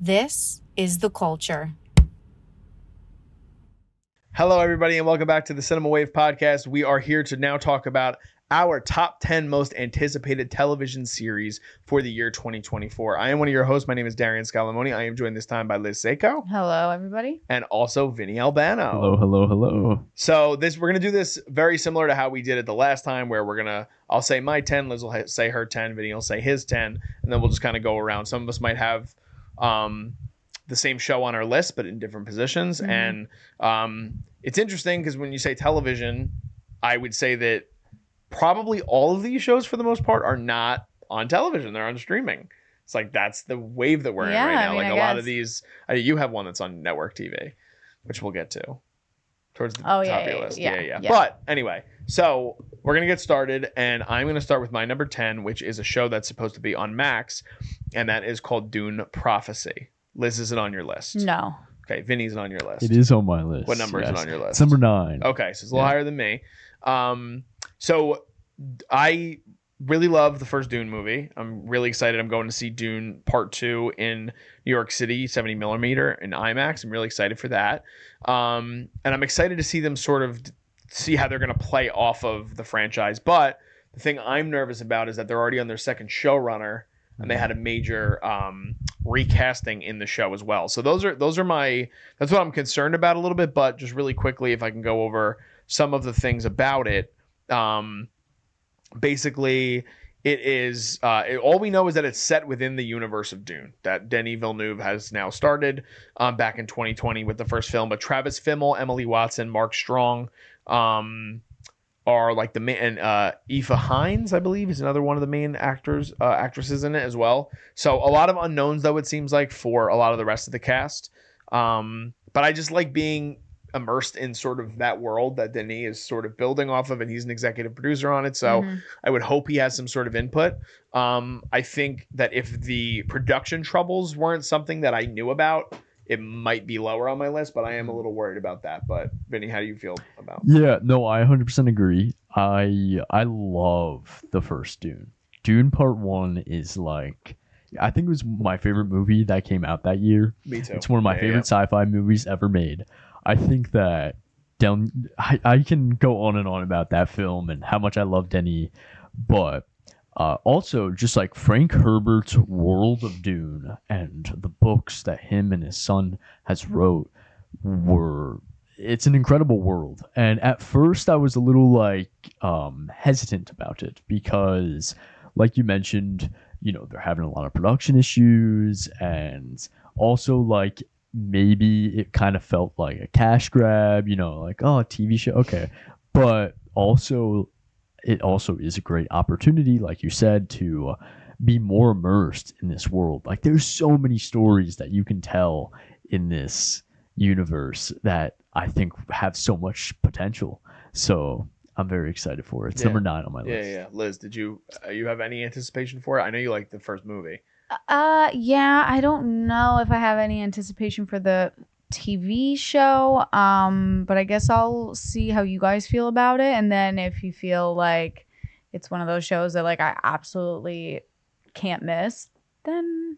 This is The Culture. Hello, everybody, and welcome back to the Cinema Wave podcast. We are here to now talk about our top 10 most anticipated television series for the year 2024. I am one of your hosts. My name is Darian Scalamoni. I am joined this time by Liz Seiko. Hello, everybody. And also Vinny Albano. Hello, hello, hello. So we're going to do this very similar to how we did it the last time, where I'll say my 10, Liz will say her 10, Vinny will say his 10, and then we'll just kind of go around. Some of us might have the same show on our list, but in different positions. Mm-hmm. And it's interesting because when you say television, I would say that probably all of these shows for the most part are not on television. They're on streaming. It's like that's the wave that we're in right now. Like a lot of these, you have one that's on network TV, which we'll get to towards the top of your list. Yeah. But anyway, so we're going to get started, and I'm going to start with my number 10, which is a show that's supposed to be on Max, and that is called Dune Prophecy. Liz, is it on your list? No. Okay, Vinny's on your list. It is on my list. What number is it on your list? It's number 9. Okay, so it's a little higher than me. So I really love the first Dune movie. I'm really excited. I'm going to see Dune Part 2 in New York City, 70 millimeter in IMAX. I'm really excited for that. And I'm excited to see them sort of see how they're going to play off of the franchise. But the thing I'm nervous about is that they're already on their second showrunner, and they had a major recasting in the show as well. So that's what I'm concerned about a little bit. But just really quickly, if I can go over some of the things about it. Basically, it is all we know is that it's set within the universe of Dune that Denis Villeneuve has now started back in 2020 with the first film. But Travis Fimmel, Emily Watson, Mark Strong are like the main, and Aoife Hines, I believe, is another one of the main actresses in it as well. So a lot of unknowns, though, it seems like, for a lot of the rest of the cast. But I just like being immersed in sort of that world that Denis is sort of building off of, and he's an executive producer on it. So I would hope he has some sort of input. I think that if the production troubles weren't something that I knew about, it might be lower on my list, but I am a little worried about that. But Vinny, how do you feel about it? Yeah, no, I 100% agree. I love the first Dune. Dune Part 1 is like, I think it was my favorite movie that came out that year. Me too. It's one of my favorite sci-fi movies ever made. I think that I can go on and on about that film and how much I love Denis, but also just like Frank Herbert's world of Dune and the books that him and his son has wrote it's an incredible world. And at first I was a little like hesitant about it because, like you mentioned, they're having a lot of production issues, and also like maybe it kind of felt like a cash grab, like, oh, a TV show, okay. But it also is a great opportunity, like you said, to be more immersed in this world. Like, there's so many stories that you can tell in this universe that I think have so much potential. So I'm very excited for it. It's number 9 on my list. Yeah. Liz, did you have any anticipation for it? I know you liked the first movie. Yeah, I don't know if I have any anticipation for the TV show, but I guess I'll see how you guys feel about it, and then if you feel like it's one of those shows that like I absolutely can't miss, then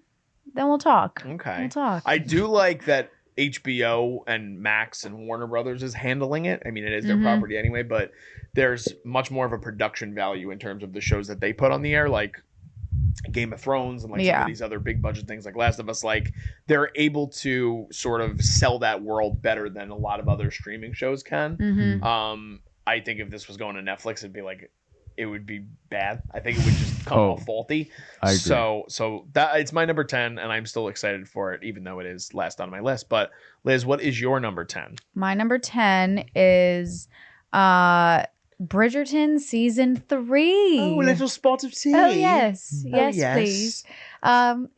we'll talk. Okay. We'll talk. I do like that HBO and Max and Warner Brothers is handling it. I mean, it is their property anyway, but there's much more of a production value in terms of the shows that they put on the air, like Game of Thrones and like some of these other big budget things like Last of Us. Like, they're able to sort of sell that world better than a lot of other streaming shows can. I think if this was going to Netflix, it would be bad. I think it would just come off faulty. I agree. So that it's my number 10, and I'm still excited for it, even though it is last on my list. But Liz, what is your number 10? My number 10 is Bridgerton season 3. Oh, a little spot of tea. Oh yes, please.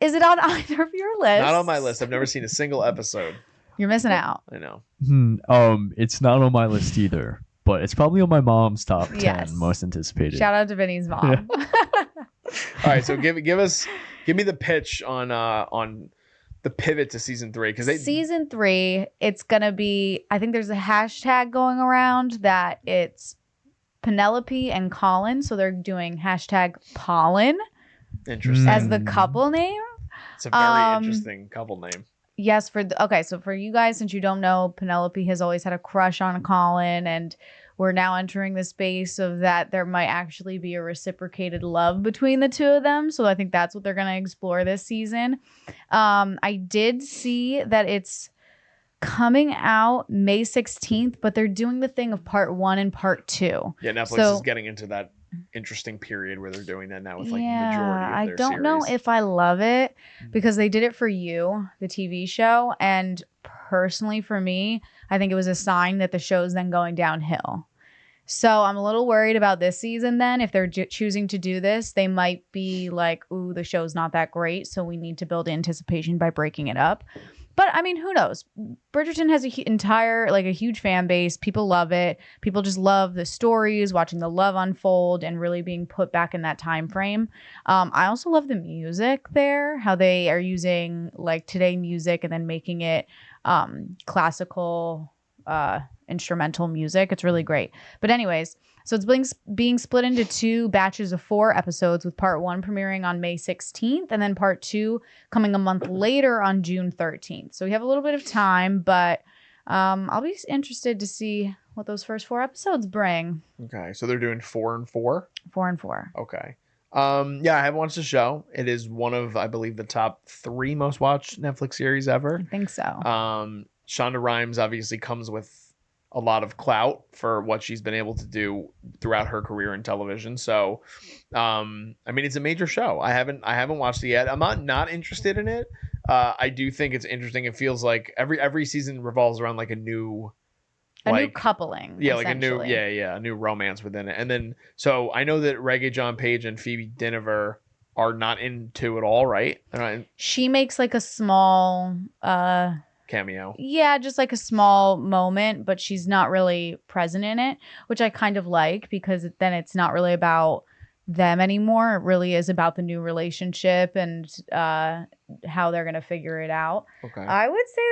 Is it on either of your lists? Not on my list. I've never seen a single episode. You're missing out. I know. It's not on my list either, but it's probably on my mom's top 10 most anticipated. Shout out to Vinny's mom. All right, so give me the pitch on the pivot to season 3, because season 3, it's gonna be, I think there's a hashtag going around that it's Penelope and Colin, so they're doing hashtag Pollen interesting as the couple name. It's a very interesting couple name. Yes, so for you guys, since you don't know, Penelope has always had a crush on Colin, and we're now entering the space of that there might actually be a reciprocated love between the two of them. So I think that's what they're going to explore this season. I did see that it's coming out May 16th, but they're doing the thing of part 1 and part 2. Yeah, Netflix is getting into that interesting period where they're doing that now with like majority of their I don't know if I love it because they did it for You, the TV show, and personally for me, I think it was a sign that the show's then going downhill. So I'm a little worried about this season then. If they're choosing to do this, they might be like, ooh, the show's not that great, so we need to build anticipation by breaking it up. But I mean, who knows? Bridgerton has a huge fan base. People love it. People just love the stories, watching the love unfold, and really being put back in that time frame. I also love the music there, how they are using like today music and then making it classical instrumental music. It's really great. But anyways, so it's being split into 2 batches of 4 episodes, with part 1 premiering on May 16th and then part 2 coming a month later on June 13th. So we have a little bit of time, but I'll be interested to see what those first 4 episodes bring. Okay, so they're doing 4 and 4? 4 and 4. Okay. Yeah, I haven't watched the show. It is one of, I believe, the top 3 most watched Netflix series ever. I think so. Shonda Rhimes obviously comes with a lot of clout for what she's been able to do throughout her career in television. So, I mean, it's a major show. I haven't watched it yet. I'm not interested in it. I do think it's interesting. It feels like every season revolves around like a new coupling. Yeah, like a new romance within it. And then, so I know that Regé-Jean Page and Phoebe Dynevor are not into it all, right? She makes like a small cameo. Yeah, just like a small moment, but she's not really present in it, which I kind of like, because then it's not really about them anymore. It really is about the new relationship and how they're gonna figure it out. Okay. I would say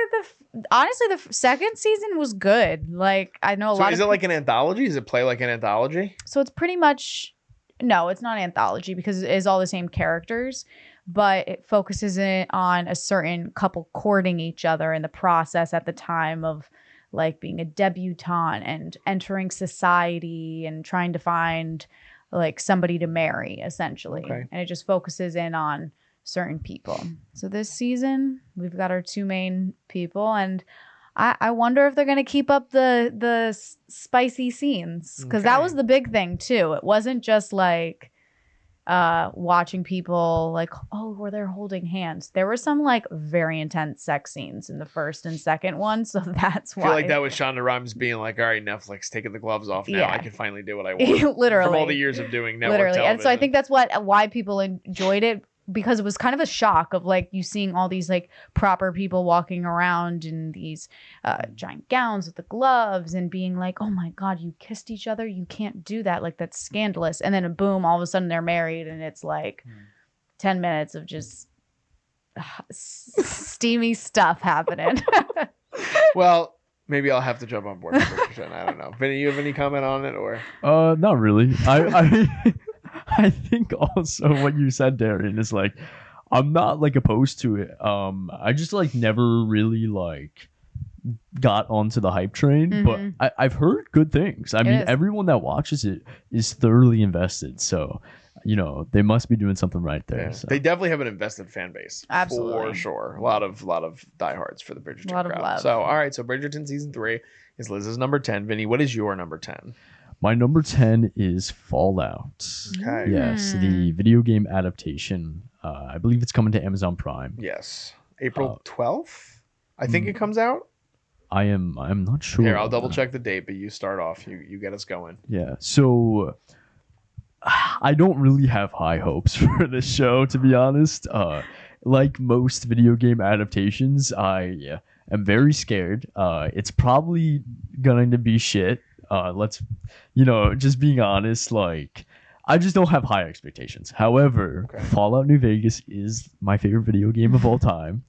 that honestly the second season was good. Like, I know a lot. So is it like an anthology? Does it play like an anthology? So it's pretty much, no, it's not an anthology because it is all the same characters, but it focuses on a certain couple courting each other in the process at the time of like being a debutante and entering society and trying to find like somebody to marry, essentially. Okay. And it just focuses in on certain people. So this season we've got our 2 main people, and I wonder if they're going to keep up the spicy scenes, because that was the big thing too. It wasn't just like watching people like, oh, were they holding hands? There were some like very intense sex scenes in the first and second one, so that's why. I feel like that was Shonda Rhimes being like, all right, Netflix, taking the gloves off now. Yeah. I can finally do what I want. Literally. From all the years of doing network television. And so I think that's why people enjoyed it, because it was kind of a shock of like you seeing all these like proper people walking around in these giant gowns with the gloves and being like, oh my God, you kissed each other? You can't do that. Like, that's scandalous. And then boom, all of a sudden they're married, and it's like 10 minutes of just steamy stuff happening. Well, maybe I'll have to jump on board with Bridgerton. I don't know. Vinny, you have any comment on it, or? Not really. I think also what you said, Darian, is like, I'm not like opposed to it. I just like never really like got onto the hype train, but I've heard good things. I mean, everyone that watches it is thoroughly invested. So, you know, they must be doing something right there. Yeah. So. They definitely have an invested fan base. Absolutely. For sure. A lot of diehards for the Bridgerton crowd. Of love. So, all right. So Bridgerton season 3 is Liz's number 10. Vinny, what is your number 10? My number 10 is Fallout. Okay. Yes, the video game adaptation. I believe it's coming to Amazon Prime. Yes. April 12th? I think it comes out. I'm not sure. Here, I'll double check the date, but you start off. You get us going. Yeah. So I don't really have high hopes for this show, to be honest. Like most video game adaptations, I am very scared. It's probably going to be shit. Let's, just being honest, like, I just don't have high expectations. However, Fallout New Vegas is my favorite video game of all time.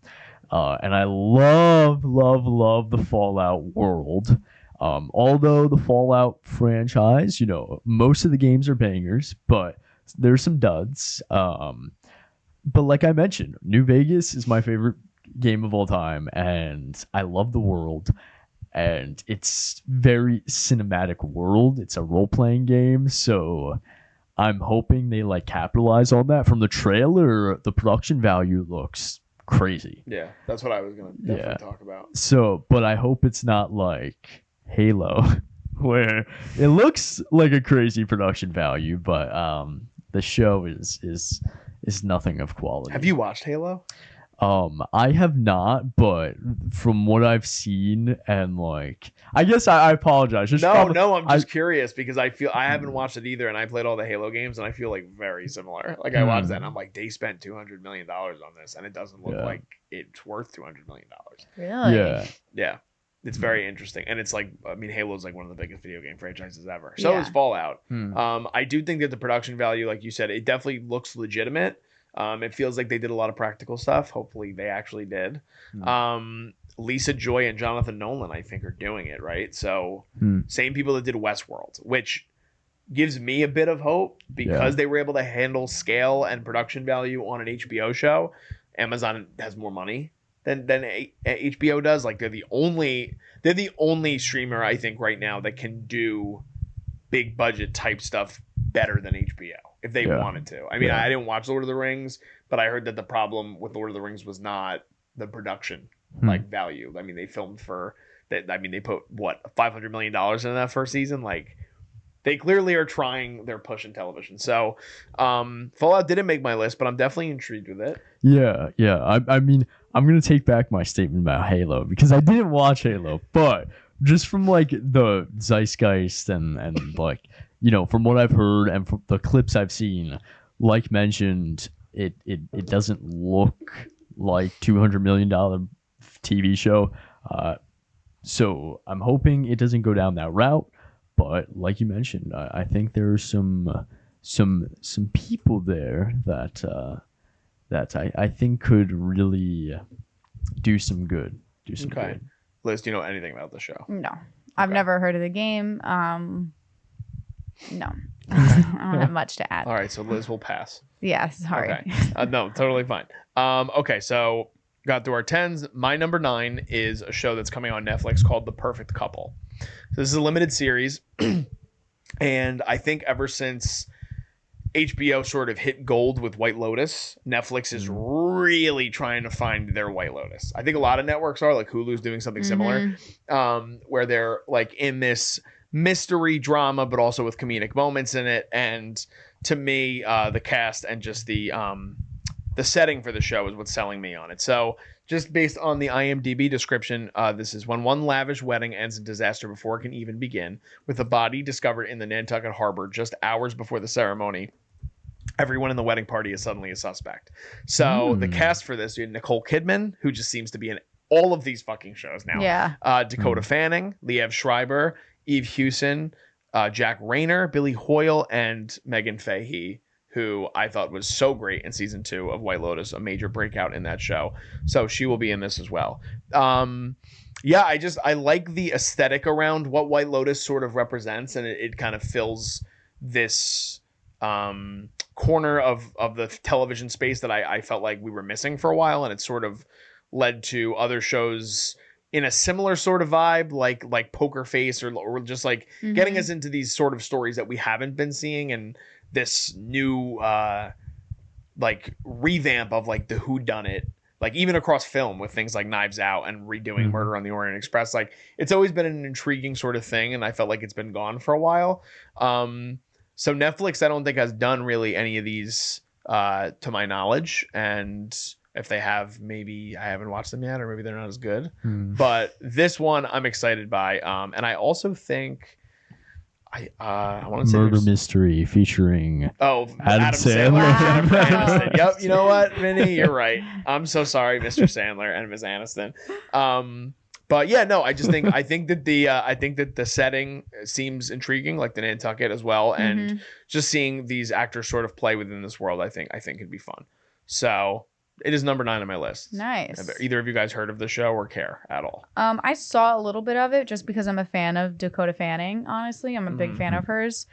And I love the Fallout world. Although the Fallout franchise, most of the games are bangers, but there's some duds. but like I mentioned, New Vegas is my favorite game of all time, and I love the world. And it's very cinematic world. It's a role-playing game, so I'm hoping they like capitalize on that. From the trailer, the production value looks crazy. Yeah, that's what I was gonna definitely talk about. So, but I hope it's not like Halo, where it looks like a crazy production value, but the show is nothing of quality. Have you watched Halo? I have not, but from what I've seen, and like, I guess I apologize. No, I'm just curious because I haven't watched it either, and I played all the Halo games, and I feel like very similar. Like I watched that, and I'm like, they spent $200 million on this, and it doesn't look like it's worth $200 million. Really? Yeah. It's very interesting, and it's like, I mean, Halo is like one of the biggest video game franchises ever. So is Fallout. I do think that the production value, like you said, it definitely looks legitimate. It feels like they did a lot of practical stuff. Hopefully they actually did. Lisa Joy and Jonathan Nolan, I think, are doing it, right? So same people that did Westworld, which gives me a bit of hope because they were able to handle scale and production value on an HBO show. Amazon has more money than HBO does. Like they're the only streamer, I think, right now that can do big budget type stuff better than HBO if they wanted to. I mean, I didn't watch Lord of the Rings, but I heard that the problem with Lord of the Rings was not the production like value. I mean, they filmed for that. I mean, they put what $500 million in that first season. Like, they clearly are trying. They're pushing television. So, Fallout didn't make my list, but I'm definitely intrigued with it. Yeah. I mean, I'm gonna take back my statement about Halo because I didn't watch Halo, but just from like the zeitgeist and like, you know, from what I've heard and from the clips I've seen, like mentioned, it doesn't look like $200 million TV show. So I'm hoping it doesn't go down that route. But like you mentioned, I think there's some people there that I think could really do some good. Good. Liz, do you know anything about the show? No, I've never heard of the game. No, I don't have much to add. All right, so Liz will pass. Yeah, sorry. Okay. No, totally fine. Okay, so got through our 10s. My number 9 is a show that's coming on Netflix called The Perfect Couple. So this is a limited series, and I think ever since HBO sort of hit gold with White Lotus, Netflix is really trying to find their White Lotus. I think a lot of networks are, like Hulu's doing something similar, where they're like in this mystery drama, but also with comedic moments in it. And to me, the cast and just the setting for the show is what's selling me on it. So just based on the IMDb description, this is when one lavish wedding ends in disaster before it can even begin, with a body discovered in the Nantucket harbor just hours before the ceremony. Everyone in the wedding party is suddenly a suspect. So the cast for this, you had Nicole Kidman, who just seems to be in all of these fucking shows now. Yeah. Dakota Fanning, Liev Schreiber, Eve Hewson, Jack Rayner, Billy Hoyle, and Megan Fahey, who I thought was so great in season 2 of White Lotus, a major breakout in that show. So she will be in this as well. Yeah, I like the aesthetic around what White Lotus sort of represents, and it kind of fills this corner of the television space that I felt like we were missing for a while, and it sort of led to other shows in a similar sort of vibe, like Poker Face or just like getting us into these sort of stories that we haven't been seeing, and this new like revamp of like the whodunit, like even across film with things like Knives Out and redoing Murder on the Orient Express. Like it's always been an intriguing sort of thing, and I felt like it's been gone for a while. So Netflix, I don't think has done really any of these to my knowledge, and if they have, maybe I haven't watched them yet, or maybe they're not as good. But this one I'm excited by, and I also think I want to say Murder Mystery featuring Adam Sandler. Jennifer Aniston. Yep, you know what, Vinny, you're right. I'm so sorry, Mr. Sandler and Ms. Aniston. But yeah, no, I think that the setting seems intriguing, like the Nantucket as well, and just seeing these actors sort of play within this world, I think could be fun. So it is number 9 on my list. Nice. Have either of you guys heard of the show or care at all? I saw a little bit of it just because I'm a fan of Dakota Fanning. Honestly, I'm a big fan of hers.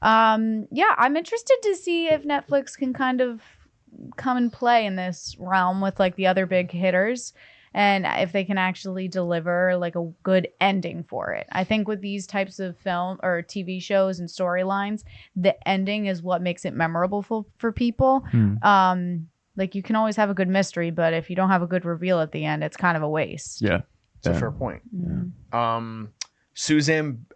Yeah, I'm interested to see if Netflix can kind of come and play in this realm with like the other big hitters, and if they can actually deliver like a good ending for it. I think with these types of film or TV shows and storylines, the ending is what makes it memorable for people. Like you can always have a good mystery, but if you don't have a good reveal at the end, it's kind of a waste. Yeah. It's a fair point. Suzanne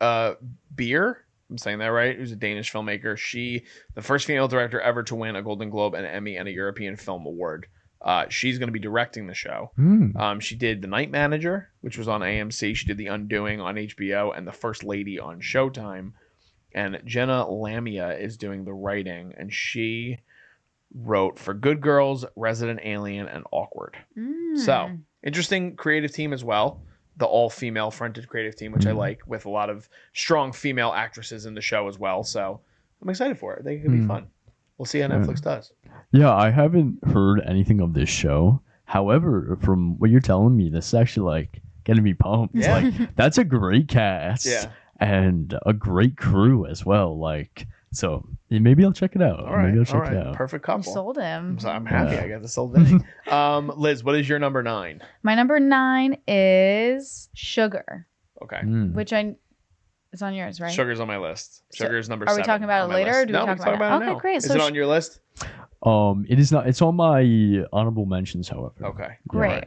Bier, I'm saying that right, who's a Danish filmmaker. She, the first female director ever to win a Golden Globe, an Emmy, and a European Film Award. She's going to be directing the show. She did The Night Manager, which was on AMC. She did The Undoing on HBO and The First Lady on Showtime. And Jenna Lamia is doing the writing, and she wrote For Good Girls, Resident Alien, and Awkward. So, interesting creative team as well. The all-female fronted creative team, which I like, with a lot of strong female actresses in the show as well. So, I'm excited for it. I think it could be fun. We'll see how Netflix does. Yeah, I haven't heard anything of this show. However, from what you're telling me, this is actually like getting me pumped. Yeah. Like, that's a great cast. Yeah. And a great crew as well. Like, so maybe I'll check it out. All right. Maybe I'll check it out. Perfect You couple. sold him. So I'm happy I got the sold Vinny. Liz, what is your number 9? My number 9 is Sugar, Okay. which it's on yours, right? Sugar's on my list. Sugar's number Are 7. we talking about on it my later, list. or do we No, talk we can about it? now. Okay, great. Is So it on your list? It is not. It's on my honorable mentions, however. Okay. Great.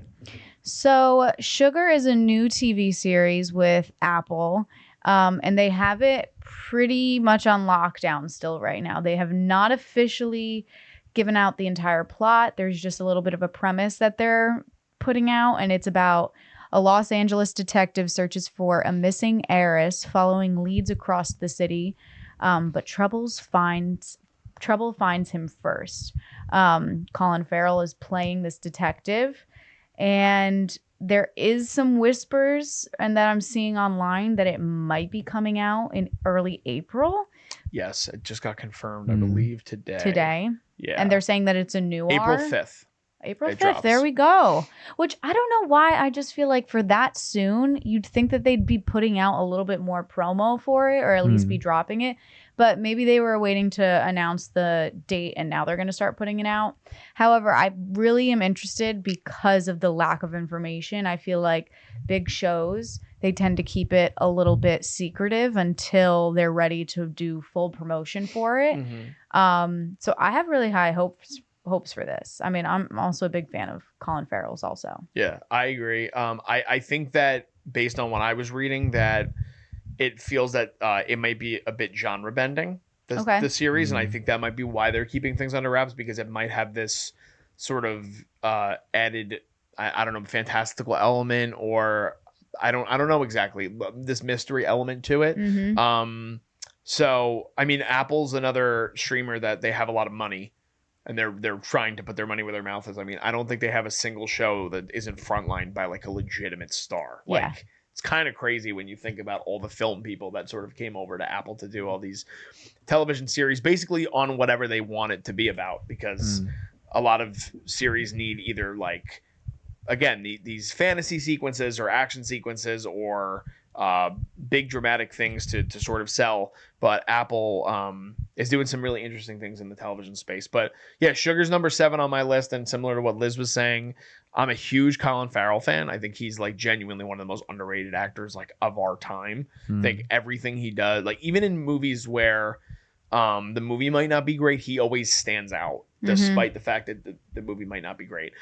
So Sugar is a new TV series with Apple, and they have it pretty much on lockdown still right now. They have not officially given out the entire plot. There's just a little bit of a premise that they're putting out, and it's about a Los Angeles detective searches for a missing heiress following leads across the city, but trouble finds him first. Colin Farrell is playing this detective, and there is some whispers and that I'm seeing online that it might be coming out in early April. Yes, it just got confirmed, I believe, Today. Yeah. And they're saying that it's a noir. April 5th. April It 5th. drops. There we go. Which I don't know why. I just feel like for that soon, you'd think that they'd be putting out a little bit more promo for it, or at least be dropping it. But maybe they were waiting to announce the date and now they're going to start putting it out. However, I really am interested because of the lack of information. I feel like big shows, they tend to keep it a little bit secretive until they're ready to do full promotion for it. So I have really high hopes for this. I mean, I'm also a big fan of Colin Farrell's also. Yeah, I agree. I think that based on what I was reading, that it feels that it might be a bit genre bending, the series, and I think that might be why they're keeping things under wraps, because it might have this sort of added, I don't know, fantastical element, or I don't know exactly, this mystery element to it. So I mean, Apple's another streamer that they have a lot of money, and they're trying to put their money where their mouth is. I mean, I don't think they have a single show that isn't frontlined by like a legitimate star. Yeah. Like, it's kind of crazy when you think about all the film people that sort of came over to Apple to do all these television series, basically on whatever they want it to be about, because a lot of series need either like, again, these fantasy sequences or action sequences or big dramatic things to sort of sell. But Apple is doing some really interesting things in the television space. But yeah, Sugar's number 7 on my list, and similar to what Liz was saying, I'm a huge Colin Farrell fan. I think he's like genuinely one of the most underrated actors like of our time. I think everything he does, like even in movies where the movie might not be great, he always stands out despite the fact that the movie might not be great.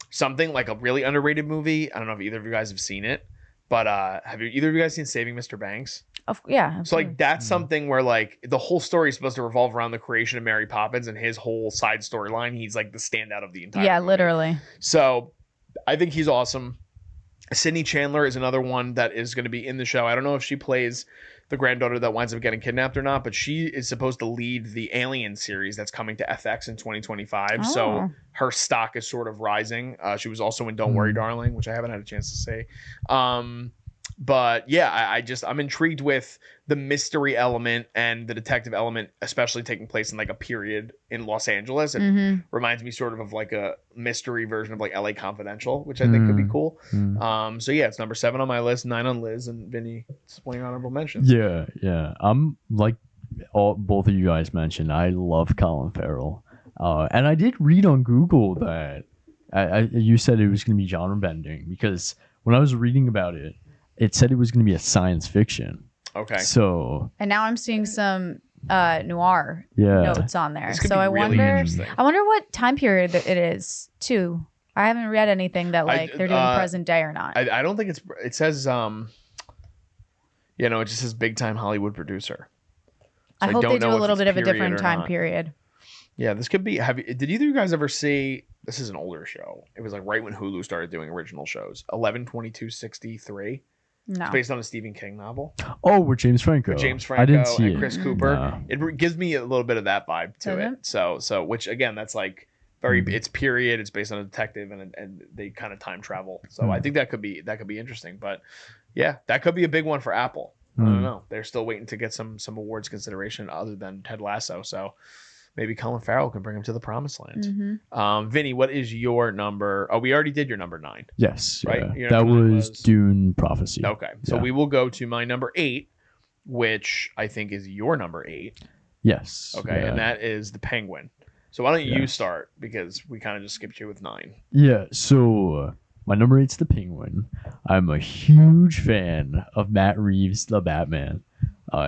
Something like a really underrated movie, I don't know if either of you guys have seen it, but have either of you guys seen Saving Mr. Banks? Yeah. So like that's something where like the whole story is supposed to revolve around the creation of Mary Poppins, and his whole side storyline, he's like the standout of the entire movie. Literally. So I think he's awesome. Sydney Chandler is another one that is going to be in the show. I don't know if she plays the granddaughter that winds up getting kidnapped or not, but she is supposed to lead the Alien series that's coming to FX in 2025. So her stock is sort of rising. She was also in Don't Worry, Darling, which I haven't had a chance to say. But yeah, I'm intrigued with the mystery element and the detective element, especially taking place in like a period in Los Angeles. It reminds me sort of like a mystery version of like LA Confidential, which I think could be cool. So yeah, it's number 7 on my list, 9 on Liz, and Vinny, explain honorable mentions. Yeah. I'm like both of you guys mentioned, I love Colin Farrell. And I did read on Google that you said it was going to be genre bending because when I was reading about it, it said it was going to be a science fiction. Okay. So. And now I'm seeing some noir Yeah. notes on there. This could So be I really wonder. interesting. I wonder what time period it is too. I haven't read anything that like they're doing present day or not. I don't think it says it just says big time Hollywood producer. So I hope don't they do know a if little it's bit of a period different or time not. period. Yeah, this could be. Did either of you guys ever see? This is an older show. It was like right when Hulu started doing original shows. 11/22/63. No. It's based on a Stephen King novel. Oh, with James Franco. With James I didn't Franco see and it. Chris Cooper. No. It gives me a little bit of that vibe to Does it. it? So which again, that's like very. Mhm. It's period. It's based on a detective, and they kind of time travel. So I think that could be interesting. But yeah, that could be a big one for Apple. I don't know. They're still waiting to get some awards consideration other than Ted Lasso. So maybe Colin Farrell can bring him to the promised land. Mm-hmm. Vinny, what is your number? Oh, we already did your number 9. Yes. Right? Yeah. Your That number 9 was was- Dune Prophecy. Okay. So Yeah. we will go to my number 8, which I think is your number 8. Yes. Okay. Yeah. And that is the Penguin. So why don't you Yes. start? Because we kind of just skipped you with 9. Yeah, so my number 8's the Penguin. I'm a huge fan of Matt Reeves, the Batman.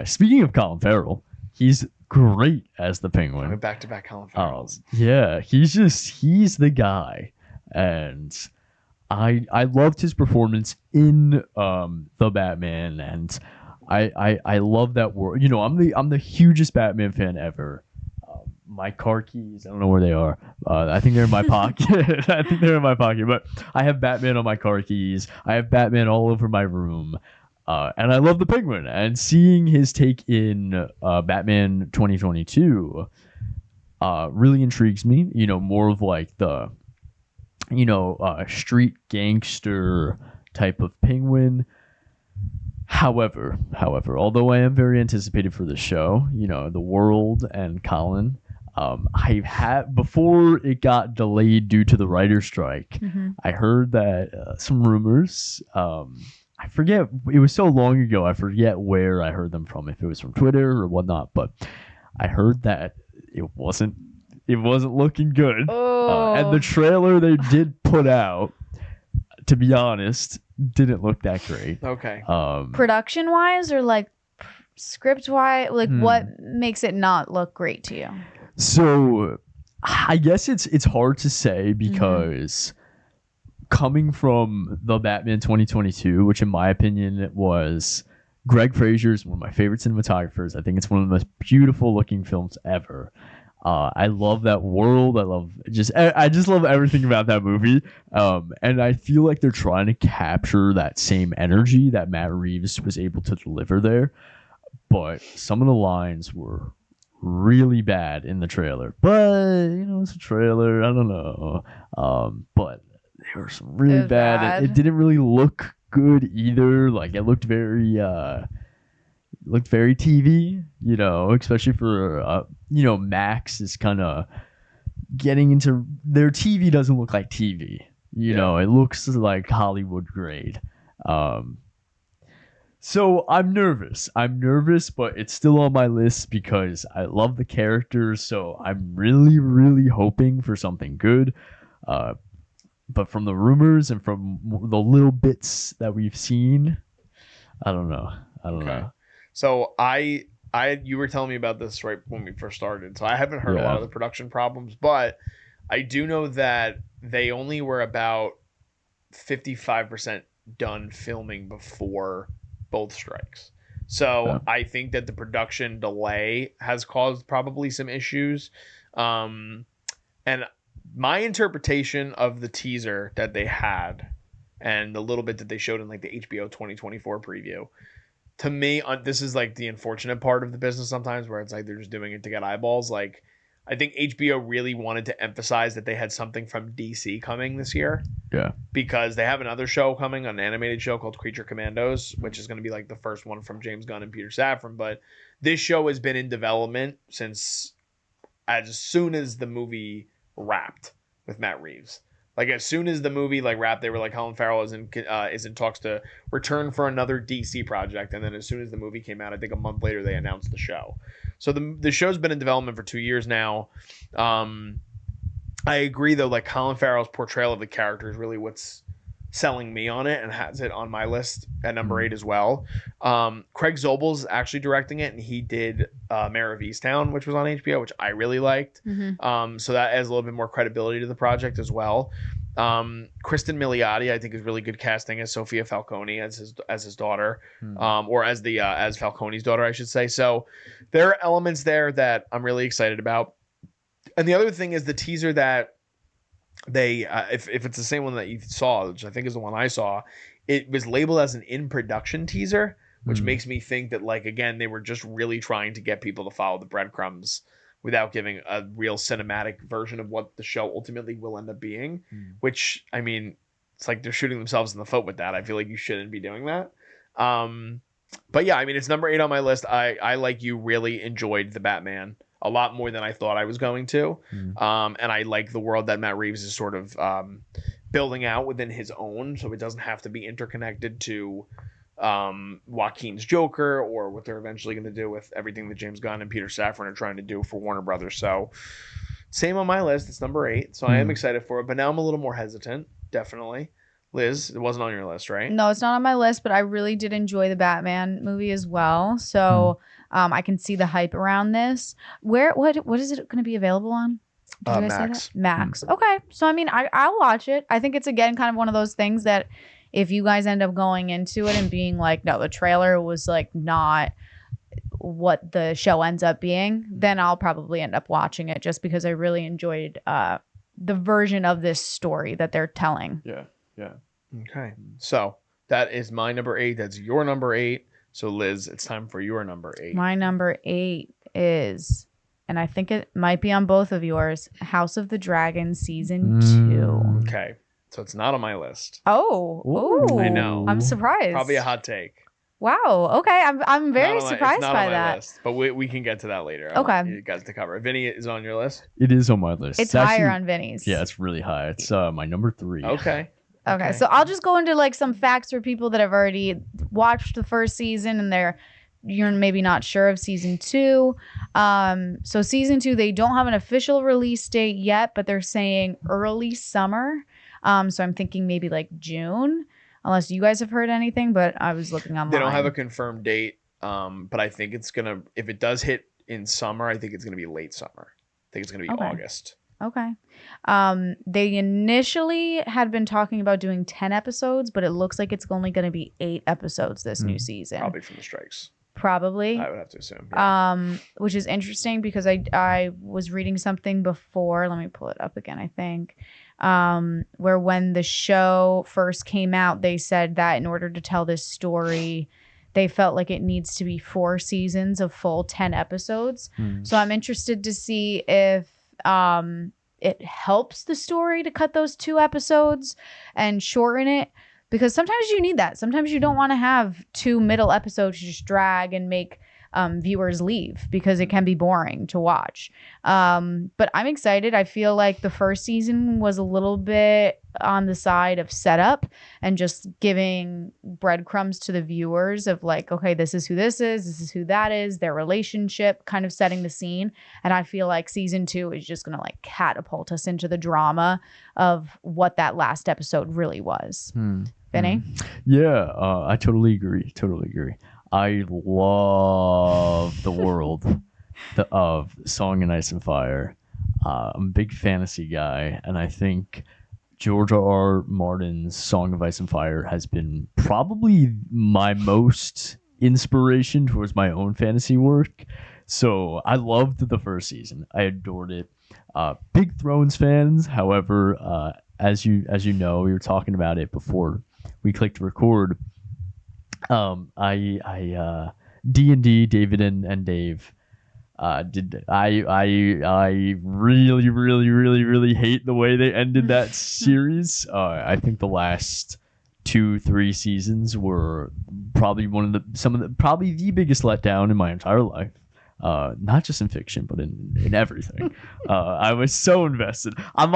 Speaking of Colin Farrell, he's great as the I Penguin. went back to back Colin Farrell's. Yeah, he's the guy. And I loved his performance in the Batman, and I love that world. I'm the hugest Batman fan ever. My car keys, I don't know where they are. I think they're in my pocket. But I have Batman on my car keys. I have Batman all over my room. And I love the Penguin. And seeing his take in Batman 2022 really intrigues me. More of like the, street gangster type of Penguin. However, although I am very anticipated for the show, the world and Colin, I had before it got delayed due to the writer's strike. Mm-hmm. I heard that some rumors. I forget. It was so long ago. I forget where I heard them from. If it was from Twitter or whatnot, but I heard that it wasn't looking good. Oh. And the trailer they did put out, to be honest, didn't look that great. Okay. Production wise or like script wise, like what makes it not look great to you? So I guess it's hard to say because coming from the Batman 2022, which in my opinion was Greg Fraser's one of my favorite cinematographers. I think it's one of the most beautiful looking films ever. I love that world. I just love everything about that movie. And I feel like they're trying to capture that same energy that Matt Reeves was able to deliver there. But some of the lines were really bad in the trailer. But, it's a trailer. I don't know. But they were some really bad. It didn't really look good either. Like it looked very TV, especially for Max is kind of getting into their TV doesn't look like TV. It looks like Hollywood grade. So I'm nervous, but it's still on my list because I love the characters. So I'm really, really hoping for something good. But from the rumors and from the little bits that we've seen, I don't know. So you were telling me about this right when we first started. So I haven't heard a lot of the production problems, but I do know that they only were about 55% done filming before both strikes. So I think that the production delay has caused probably some issues. And my interpretation of the teaser that they had and the little bit that they showed in like the HBO 2024 preview, to me, this is like the unfortunate part of the business sometimes where it's like they're just doing it to get eyeballs. Like, I think HBO really wanted to emphasize that they had something from DC coming this year. Yeah. Because they have another show coming, an animated show called Creature Commandos, which is going to be like the first one from James Gunn and Peter Safran. But this show has been in development since as soon as the movie wrapped with Matt Reeves. Like as soon as the movie like wrapped, they were like Colin Farrell is in talks to return for another DC project, and then as soon as the movie came out, I think a month later they announced the show. So the show's been in development for 2 years now. I agree though, like Colin Farrell's portrayal of the character is really what's selling me on it and has it on my list at number 8 as well. Craig Zobel's actually directing it, and he did Mayor of Easttown, which was on HBO, which I really liked. So that adds a little bit more credibility to the project as well. Kristen Milioti, I think, is really good casting as Sophia Falcone as his daughter, or as Falcone's daughter, I should say. So there are elements there that I'm really excited about. And the other thing is the teaser that they, if it's the same one that you saw, which I think is the one I saw, it was labeled as an in-production teaser, which makes me think that, like, again, they were just really trying to get people to follow the breadcrumbs without giving a real cinematic version of what the show ultimately will end up being, which, I mean, it's like they're shooting themselves in the foot with that. I feel like you shouldn't be doing that. But yeah, I mean, it's number 8 on my list. I like you, really enjoyed The Batman a lot more than I thought I was going to. And I like the world that Matt Reeves is sort of building out within his own, so it doesn't have to be interconnected to Joaquin's Joker or what they're eventually going to do with everything that James Gunn and Peter Safran are trying to do for Warner Brothers. So same on my list. It's number 8. So I am excited for it, but now I'm a little more hesitant. Definitely. Liz, it wasn't on your list, right? No, it's not on my list, but I really did enjoy the Batman movie as well. So I can see the hype around this. What is it going to be available on? Did you guys say that? Max. Okay. So, I mean, I'll watch it. I think it's, again, kind of one of those things that if you guys end up going into it and being like, no, the trailer was like not what the show ends up being, then I'll probably end up watching it just because I really enjoyed the version of this story that they're telling. Yeah. Okay. So that is my number 8. That's your number 8. So Liz, it's time for your number 8. My number 8 is, and I think it might be on both of yours, House of the Dragon season 2. Okay. So it's not on my list. Oh. I know. I'm surprised. Probably a hot take. Wow. Okay. I'm very surprised by that. List, but we can get to that later. Okay. I want you guys to cover. Vinny is on your list? It is on my list. It's higher on Vinny's. Yeah, it's really high. It's my number 3. Okay, so I'll just go into like some facts for people that have already watched the first season and you're maybe not sure of season 2. So season 2, they don't have an official release date yet, but they're saying early summer. So I'm thinking maybe like June, unless you guys have heard anything, but I was looking online. They don't have a confirmed date, but I think it's gonna, if it does hit in summer, I think it's gonna be late summer. I think it's gonna be August. Okay. They initially had been talking about doing 10 episodes, but it looks like it's only going to be 8 episodes this new season. Probably from the strikes. Probably. I would have to assume. Yeah. Which is interesting because I was reading something before. Let me pull it up again, I think. Where when the show first came out, they said that in order to tell this story, they felt like it needs to be 4 seasons of full 10 episodes. So I'm interested to see if it helps the story to cut those 2 episodes and shorten it, because sometimes you need that. Sometimes you don't want to have 2 middle episodes just drag and make viewers leave because it can be boring to watch. But I'm excited. I feel like the first season was a little bit on the side of setup and just giving breadcrumbs to the viewers of like, okay, this is who this is who that is, their relationship, kind of setting the scene. And I feel like season 2 is just going to like catapult us into the drama of what that last episode really was. Vinny? Yeah, I totally agree. I love the world of Song and Ice and Fire. I'm a big fantasy guy, and I think George R. Martin's Song of Ice and Fire has been probably my most inspiration towards my own fantasy work. So I loved the first season. I adored it. Big Thrones fans, however, as you know, we were talking about it before we clicked record. D&D, David and Dave, I really hate the way they ended that series. I think the last 2-3 seasons were probably probably the biggest letdown in my entire life. not just in fiction, but in everything. I was so invested. I'm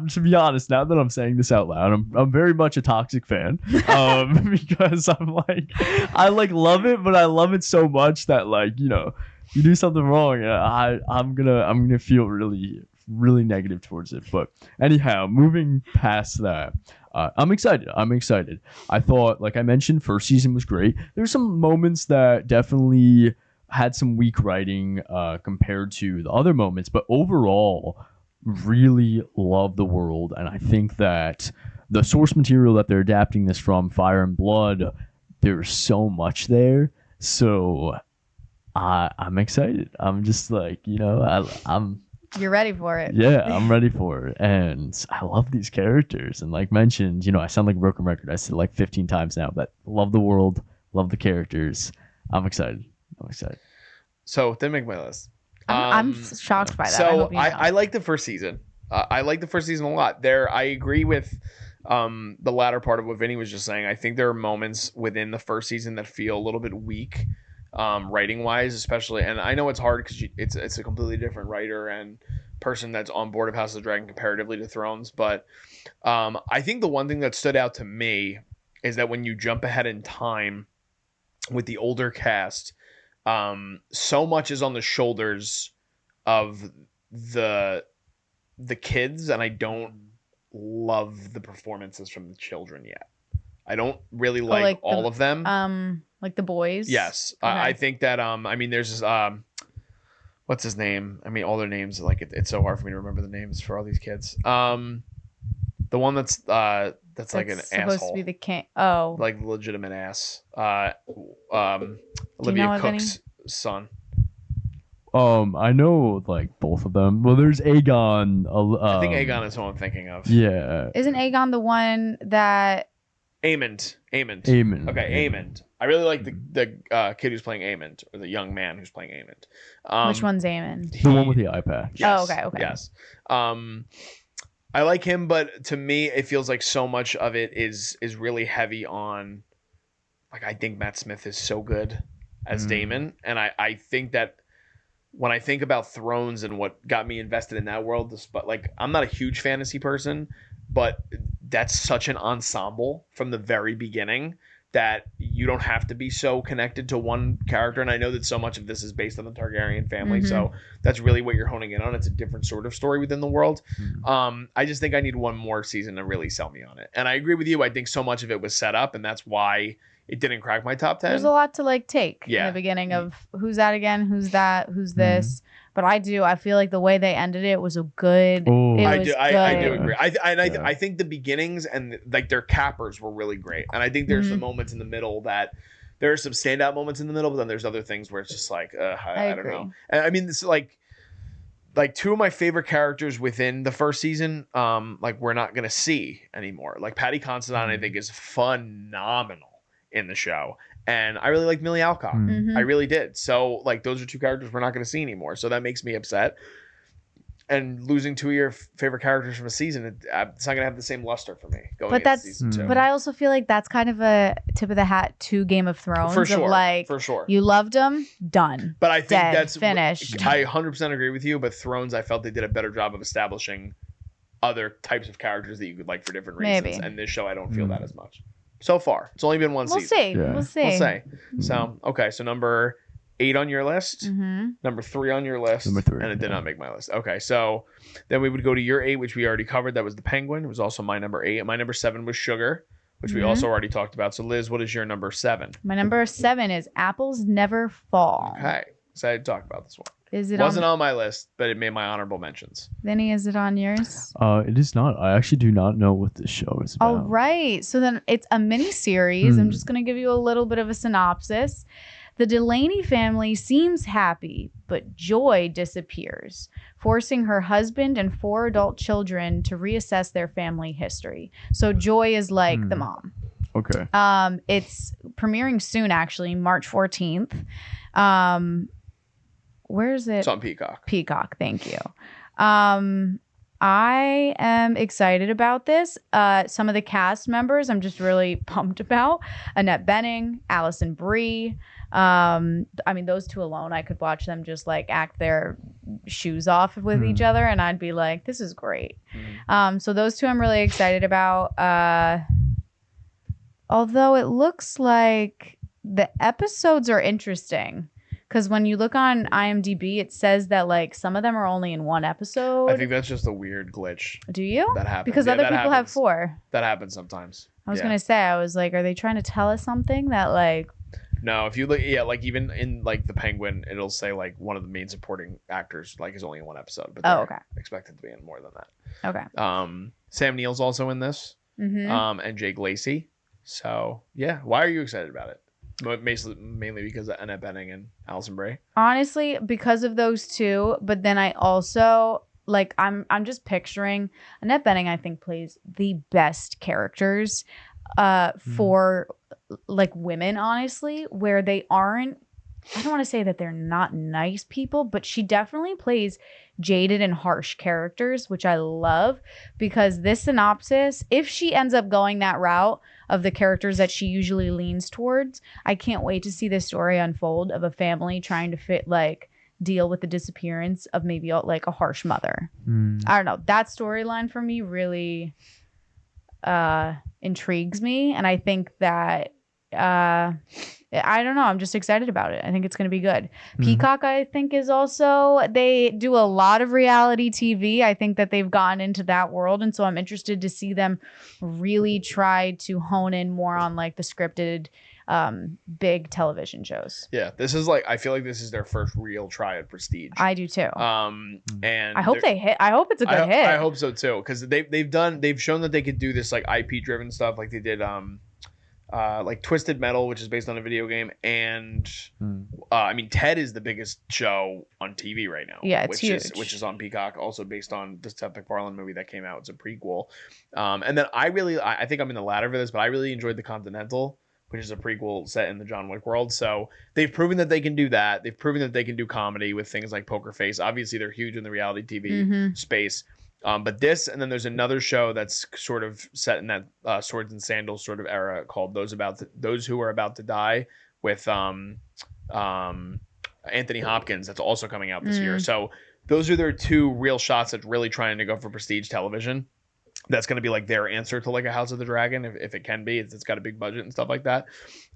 to be honest, now that I'm saying this out loud, I'm very much a toxic fan, because I'm like, I like love it, but I love it so much that like, you know, you do something wrong, I'm gonna feel really, really negative towards it. But anyhow, moving past that, I'm excited. I thought, like I mentioned, first season was great. There's some moments that definitely had some weak writing compared to the other moments, but overall, really love the world. And I think that the source material that they're adapting this from, Fire and Blood, there's so much there. So I'm excited. I'm just like, you know, I'm You're ready for it. Yeah, I'm ready for it. And I love these characters. And like mentioned, you know, I sound like a broken record. I said like 15 times now, but love the world, love the characters. I'm excited. So didn't make my list. I'm shocked by that. So I like the first season. I like the first season a lot. I agree with the latter part of what Vinny was just saying. I think there are moments within the first season that feel a little bit weak, writing wise, especially. And I know it's hard because it's a completely different writer and person that's on board of House of the Dragon comparatively to Thrones. But I think the one thing that stood out to me is that when you jump ahead in time with the older cast, so much is on the shoulders of the kids, and I don't love the performances from the children yet. I don't really like all of them. Like the boys. Yes, okay. I think that I mean, there's what's his name? I mean, all their names, like it's so hard for me to remember the names for all these kids. The one that's like an asshole. Supposed to be the king. Oh, like legitimate ass. Olivia Cook's son. I know like both of them. Well, there's Aegon. I think Aegon is who I'm thinking of. Yeah. Isn't Aegon the one that? Aemond. Okay, Aemond. I really like the kid who's playing Aemond, or the young man who's playing Aemond. Which one's Aemond? The one with the eye patch. Yes, okay. Yes. I like him, but to me, it feels like so much of it is really heavy on. Like, I think Matt Smith is so good as Daemon, and I think that when I think about Thrones and what got me invested in that world, but like I'm not a huge fantasy person, but that's such an ensemble from the very beginning that you don't have to be so connected to one character. And I know that so much of this is based on the Targaryen family, so that's really what you're honing in on. It's a different sort of story within the world. I just think I need one more season to really sell me on it. And I agree with you. I think so much of it was set up, and that's why it didn't crack my top 10. There's a lot to like take in the beginning of who's that again, who's that, who's this. But I feel like the way they ended it was a good. I do agree. I think the beginnings and like their cappers were really great, and I think there's some moments in the middle that there are some standout moments in the middle, but then there's other things where it's just like I don't know. And I mean, this like two of my favorite characters within the first season, like we're not gonna see anymore. Like Paddy Considine, I think is phenomenal in the show, and I really like Millie Alcock. I really did. So like those are two characters we're not going to see anymore, so that makes me upset. And losing two of your favorite characters from a season, it's not going to have the same luster for me going into season 2. But I also feel like that's kind of a tip of the hat to Game of Thrones. For sure, of like, for sure. You loved them, done. But I think that's finished. I 100% agree with you. But Thrones, I felt they did a better job of establishing other types of characters that you could like for different reasons. Maybe. And this show, I don't feel that as much. So far, it's only been one season. We'll see. So, okay. So number 8 on your list, number 3 on your list, number 3, and it did not make my list. Okay. So then we would go to your 8, which we already covered. That was the Penguin. It was also my number 8. My number 7 was Sugar, which we also already talked about. So Liz, what is your number 7? My number 7 is Apples Never Fall. Okay. Excited to talk about this one. Wasn't on my list, but it made my honorable mentions. Vinny, is it on yours? It is not. I actually do not know what this show is about. All right. So then it's a mini series. I'm just going to give you a little bit of a synopsis. The Delaney family seems happy, but Joy disappears, forcing her husband and 4 adult children to reassess their family history. So Joy is like the mom. Okay. It's premiering soon, actually, March 14th. Where is it? It's on Peacock. Peacock, thank you. I am excited about this. Some of the cast members I'm just really pumped about. Annette Bening, Alison Brie. I mean, those two alone, I could watch them just like act their shoes off with each other, and I'd be like, this is great. So those two I'm really excited about. Although it looks like the episodes are interesting. Because when you look on IMDb, it says that like some of them are only in one episode. I think that's just a weird glitch. Do you? That happens. Because other people have 4. That happens sometimes. I was gonna say, I was like, are they trying to tell us something that like? No, if you look, like even in like the Penguin, it'll say like one of the main supporting actors like is only in one episode, but they're expected to be in more than that. Okay. Sam Neill's also in this, Mm-hmm. and Jake Lacey. So yeah, why are you excited about it? Mainly because of Annette Bening and Alison Brie. Honestly, because of those two, but then I also like I'm just picturing Annette Bening. I think plays the best characters for like women, honestly, where they aren't. I don't want to say that they're not nice people, but she definitely plays jaded and harsh characters, which I love, because this synopsis, if she ends up going that route of the characters that she usually leans towards, I can't wait to see this story unfold of a family trying to deal with the disappearance of maybe like a harsh mother. I don't know. That storyline for me really intrigues me, and I think that I don't know. I'm just excited about it. I think it's going to be good. Peacock, I think, is also, they do a lot of reality TV. I think that they've gotten into that world. And so I'm interested to see them really try to hone in more on like the scripted big television shows. Yeah, this is like, I feel like this is their first real try at prestige. I do too. And I hope they hit. I hope it's a good hit. I hope so too, because they've shown that they could do this like IP driven stuff, like they did like Twisted Metal, which is based on a video game, and I mean Ted is the biggest show on TV right now. Yeah, it's huge. Which is on Peacock, also based on the Seth MacFarlane movie that came out. It's a prequel. And then I think I'm in the latter for this, but I really enjoyed The Continental, which is a prequel set in the John Wick world. So they've proven that they can do that. They've proven that they can do comedy with things like Poker Face. Obviously, they're huge in the reality TV space. But this, and then there's another show that's sort of set in that Swords and Sandals sort of era called Those Who Are About to Die with Anthony Hopkins. That's also coming out this year. So those are their two real shots at really trying to go for prestige television. That's going to be like their answer to like a House of the Dragon, if it can be. It's got a big budget and stuff like that.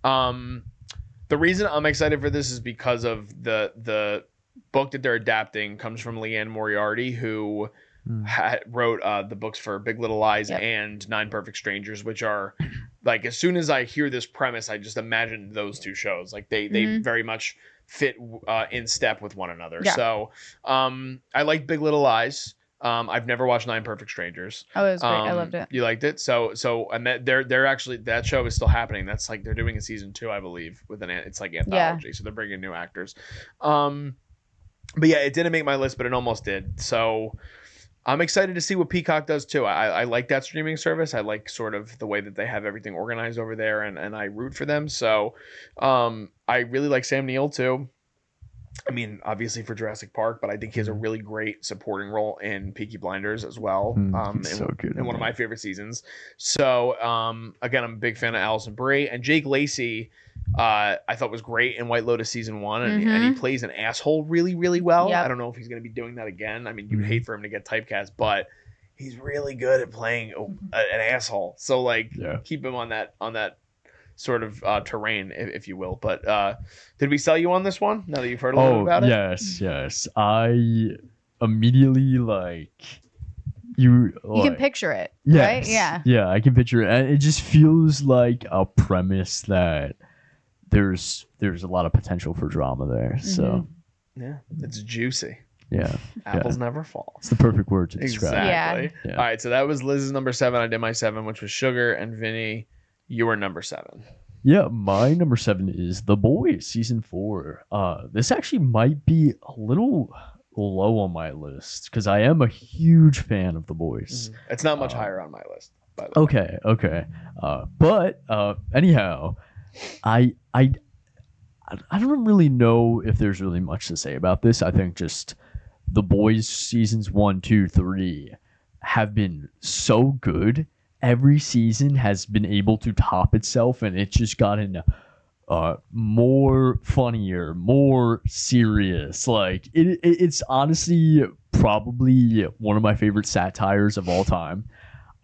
The reason I'm excited for this is because of the book that they're adapting comes from Leanne Moriarty, who wrote the books for Big Little Lies and Nine Perfect Strangers, which are like, as soon as I hear this premise, I just imagine those two shows. Like they very much fit in step with one another. Yeah. So I like Big Little Lies. I've never watched Nine Perfect Strangers. Oh, it was great. I loved it. You liked it? So and they're actually, that show is still happening. That's like, they're doing a season 2, I believe, it's like anthology. So they're bringing new actors. But yeah, it didn't make my list, but it almost did. So I'm excited to see what Peacock does too. I like that streaming service. I like sort of the way that they have everything organized over there, and I root for them. So I really like Sam Neill too. I mean, obviously for Jurassic Park, but I think he has a really great supporting role in Peaky Blinders as well. So good. In one of my favorite seasons. So again, I'm a big fan of Alison Brie, and Jake Lacey. I thought was great in White Lotus season 1, and he plays an asshole really, really well. Yep. I don't know if he's going to be doing that again. I mean, you'd hate for him to get typecast, but he's really good at playing an asshole. So like, keep him on that sort of terrain, if you will. But did we sell you on this one now that you've heard a little bit about it? Yes. I immediately you can picture it, yes, right? Yeah, I can picture it. And it just feels like a premise that there's a lot of potential for drama there. So yeah, it's juicy. Yeah. Apples never fall. It's the perfect word to describe. Exactly. Yeah. All right, so that was Liz's number 7. I did my 7, which was Sugar, and Vinny, you were number 7. Yeah, my number 7 is The Boys season 4. This actually might be a little low on my list because I am a huge fan of The Boys. It's not much higher on my list, by the way. Okay. But anyhow, I don't really know if there's really much to say about this. I think just The Boys seasons 1, 2, 3 have been so good. Every season has been able to top itself, and it's just gotten more funnier, more serious. Like it's honestly probably one of my favorite satires of all time.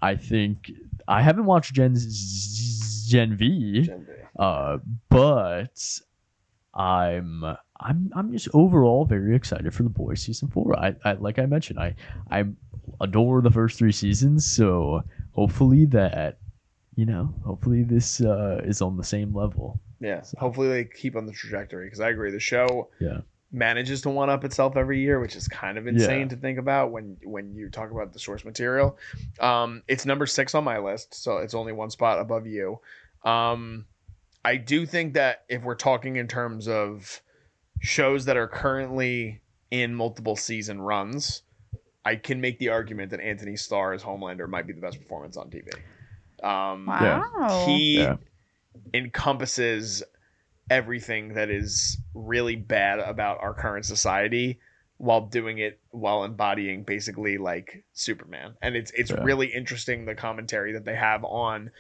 I think I haven't watched Gen V, but I'm just overall very excited for The Boys season 4. I like I mentioned, I adore the first 3 seasons, so hopefully this is on the same level. Yeah, so hopefully they keep on the trajectory, because I agree the show Yeah. manages to one up itself every year, which is kind of insane to think about when you talk about the source material. It's number 6 on my list, so it's only one spot above you. I do think that if we're talking in terms of shows that are currently in multiple season runs, I can make the argument that Anthony Starr as Homelander might be the best performance on TV. Wow. He encompasses everything that is really bad about our current society while doing it while embodying basically like Superman. And it's really interesting, the commentary that they have on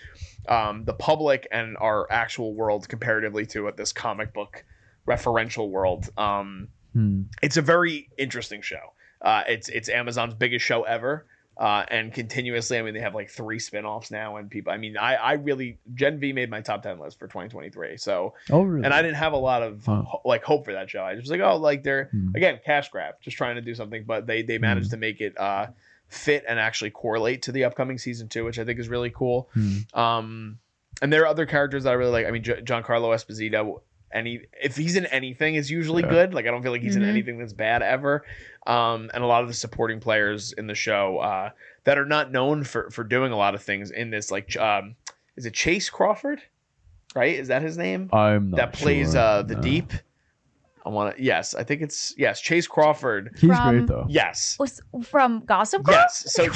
the public and our actual world comparatively to what this comic book referential world. It's a very interesting show. It's Amazon's biggest show ever. And continuously, I mean, they have like 3 spinoffs now, and people, I mean, I really, Gen V made my top 10 list for 2023. So, really? And I didn't have a lot of hope for that show. I just was like, like they're again, cash grab, just trying to do something, but they managed to make it fit and actually correlate to the upcoming season 2, which I think is really cool. And there are other characters that I really like. I mean, Giancarlo Esposito, if he's in anything, is usually good. Like I don't feel like he's in anything that's bad ever. And a lot of the supporting players in the show that are not known for doing a lot of things in this, like is it Chase Crawford? Right? Is that his name? I'm not that plays sure. the Deep. I think it's Chase Crawford. He's great though. Yes. From Gossip Girl? Yes. So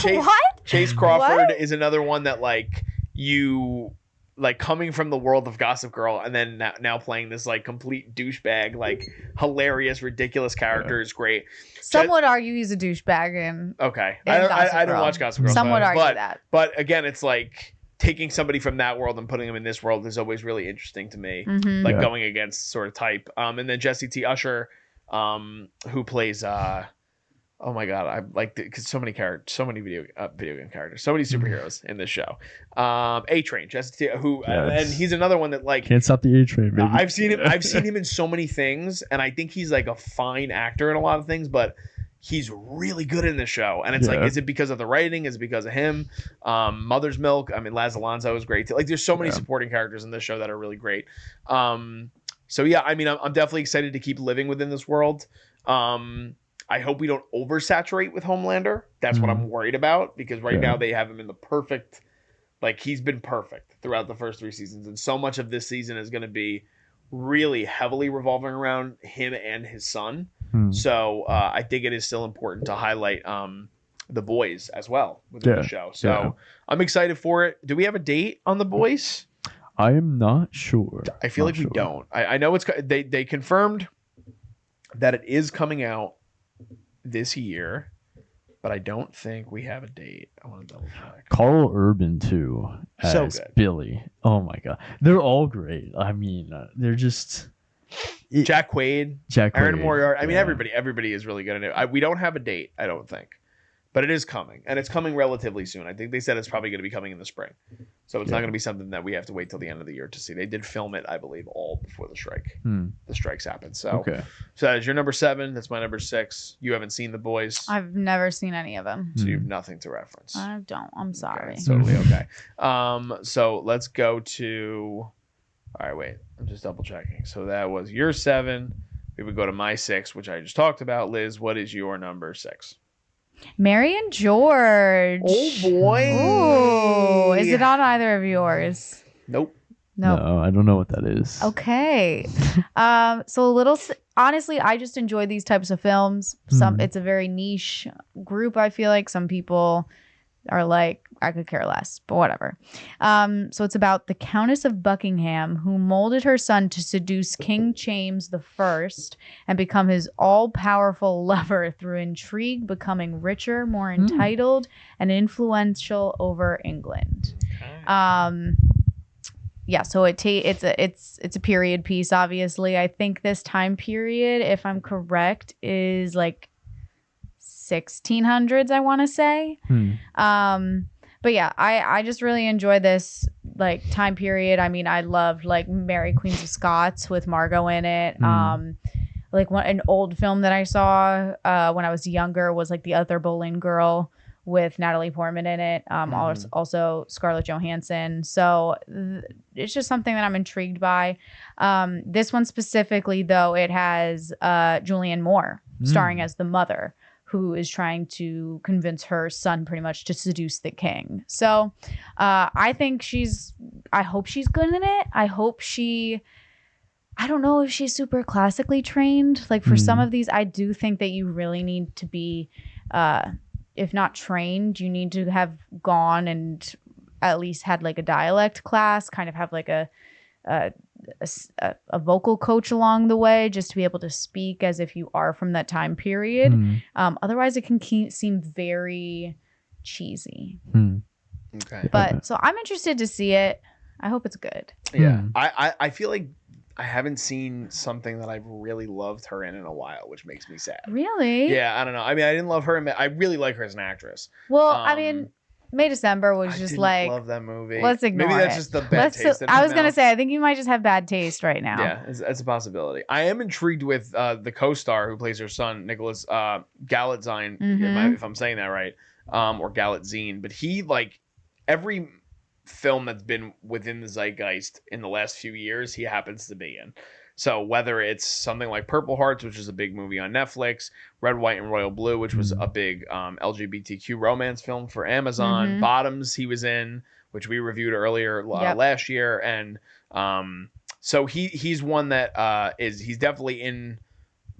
Chase Crawford is another one that like you like coming from the world of Gossip Girl and then now playing this like complete douchebag, like hilarious, ridiculous character is great. Some would argue he's a douchebag in I don't watch Gossip Girl. Some would argue that. But again, it's like taking somebody from that world and putting them in this world is always really interesting to me. Like going against sort of type. And then Jesse T. Usher, who plays oh my god, I like because so many characters, so many video game characters, so many superheroes in this show. A-Train, Jesse T, who and he's another one that like can't stop the A-Train, baby. I've seen him in so many things, and I think he's like a fine actor in a lot of things, but he's really good in this show. And it's like, is it because of the writing? Is it because of him? Mother's Milk. I mean, Laz Alonso is great too. Like, there's so many supporting characters in this show that are really great. So yeah, I mean, I'm definitely excited to keep living within this world. I hope we don't oversaturate with Homelander. That's what I'm worried about, because right now they have him in the perfect, like he's been perfect throughout the first 3 seasons. And so much of this season is going to be really heavily revolving around him and his son. So I think it is still important to highlight the boys as well within the show. So I'm excited for it. Do we have a date on the boys? I am not sure. I feel like we don't. I know they confirmed that it is coming out this year, but I don't think we have a date. I want to double check. Carl Urban too as Billy. Oh my god, they're all great. I mean, they're just Jack Quaid, Aaron Moriarty. I mean, everybody is really good at it. We don't have a date, I don't think, but it is coming, and it's coming relatively soon. I think they said it's probably going to be coming in the spring, so it's not going to be something that we have to wait till the end of the year to see. They did film it, I believe, all before the strike. The strikes happened. So so that is your number 7. That's my number 6. You haven't seen The Boys. I've never seen any of them, so you have nothing to reference. I don't. I'm sorry. Okay, totally okay. So let's go to. All right, wait. I'm just double checking. So that was your 7. We would go to my 6, which I just talked about. Liz, what is your number 6? Mary and George. Oh boy. Ooh, is it on either of yours? Nope. No, I don't know what that is. Okay. So honestly, I just enjoy these types of films. It's a very niche group. I feel like some people are like, I could care less, but whatever. So it's about the Countess of Buckingham, who molded her son to seduce King James I and become his all-powerful lover through intrigue, becoming richer, more entitled, and influential over England. Yeah, so it's a period piece, obviously. I think this time period, if I'm correct, is like 1600s, I want to say. But yeah, I just really enjoy this like time period. I mean, I loved like Mary Queens of Scots with Margot in it. Like an old film that I saw when I was younger was like The Other Boleyn Girl with Natalie Portman in it. Also Scarlett Johansson. So it's just something that I'm intrigued by. This one specifically, though, it has Julianne Moore starring as the mother, who is trying to convince her son pretty much to seduce the king. So I hope she's good in it. I don't know if she's super classically trained. Like for some of these, I do think that you really need to be, if not trained, you need to have gone and at least had like a dialect class, kind of have like a vocal coach along the way, just to be able to speak as if you are from that time period. Otherwise it can seem very cheesy. Okay. But so I'm interested to see it. I hope it's good. Yeah. I feel like I haven't seen something that I've really loved her in a while, which makes me sad. Really? Yeah, I don't know. I mean, I didn't love her. I really like her as an actress. Well, I mean, May December was just like, love that movie. Let's ignore Maybe that's it. just the bad taste. I was gonna say, I think you might just have bad taste right now. Yeah, it's a possibility. I am intrigued with the co-star who plays her son, Nicholas Galitzine, if I'm saying that right, or Galitzine. But he, like, every film that's been within the zeitgeist in the last few years, he happens to be in. So whether it's something like Purple Hearts, which is a big movie on Netflix, Red, White, and Royal Blue, which was a big LGBTQ romance film for Amazon, Bottoms he was in, which we reviewed earlier last year, and so he's one that he's definitely in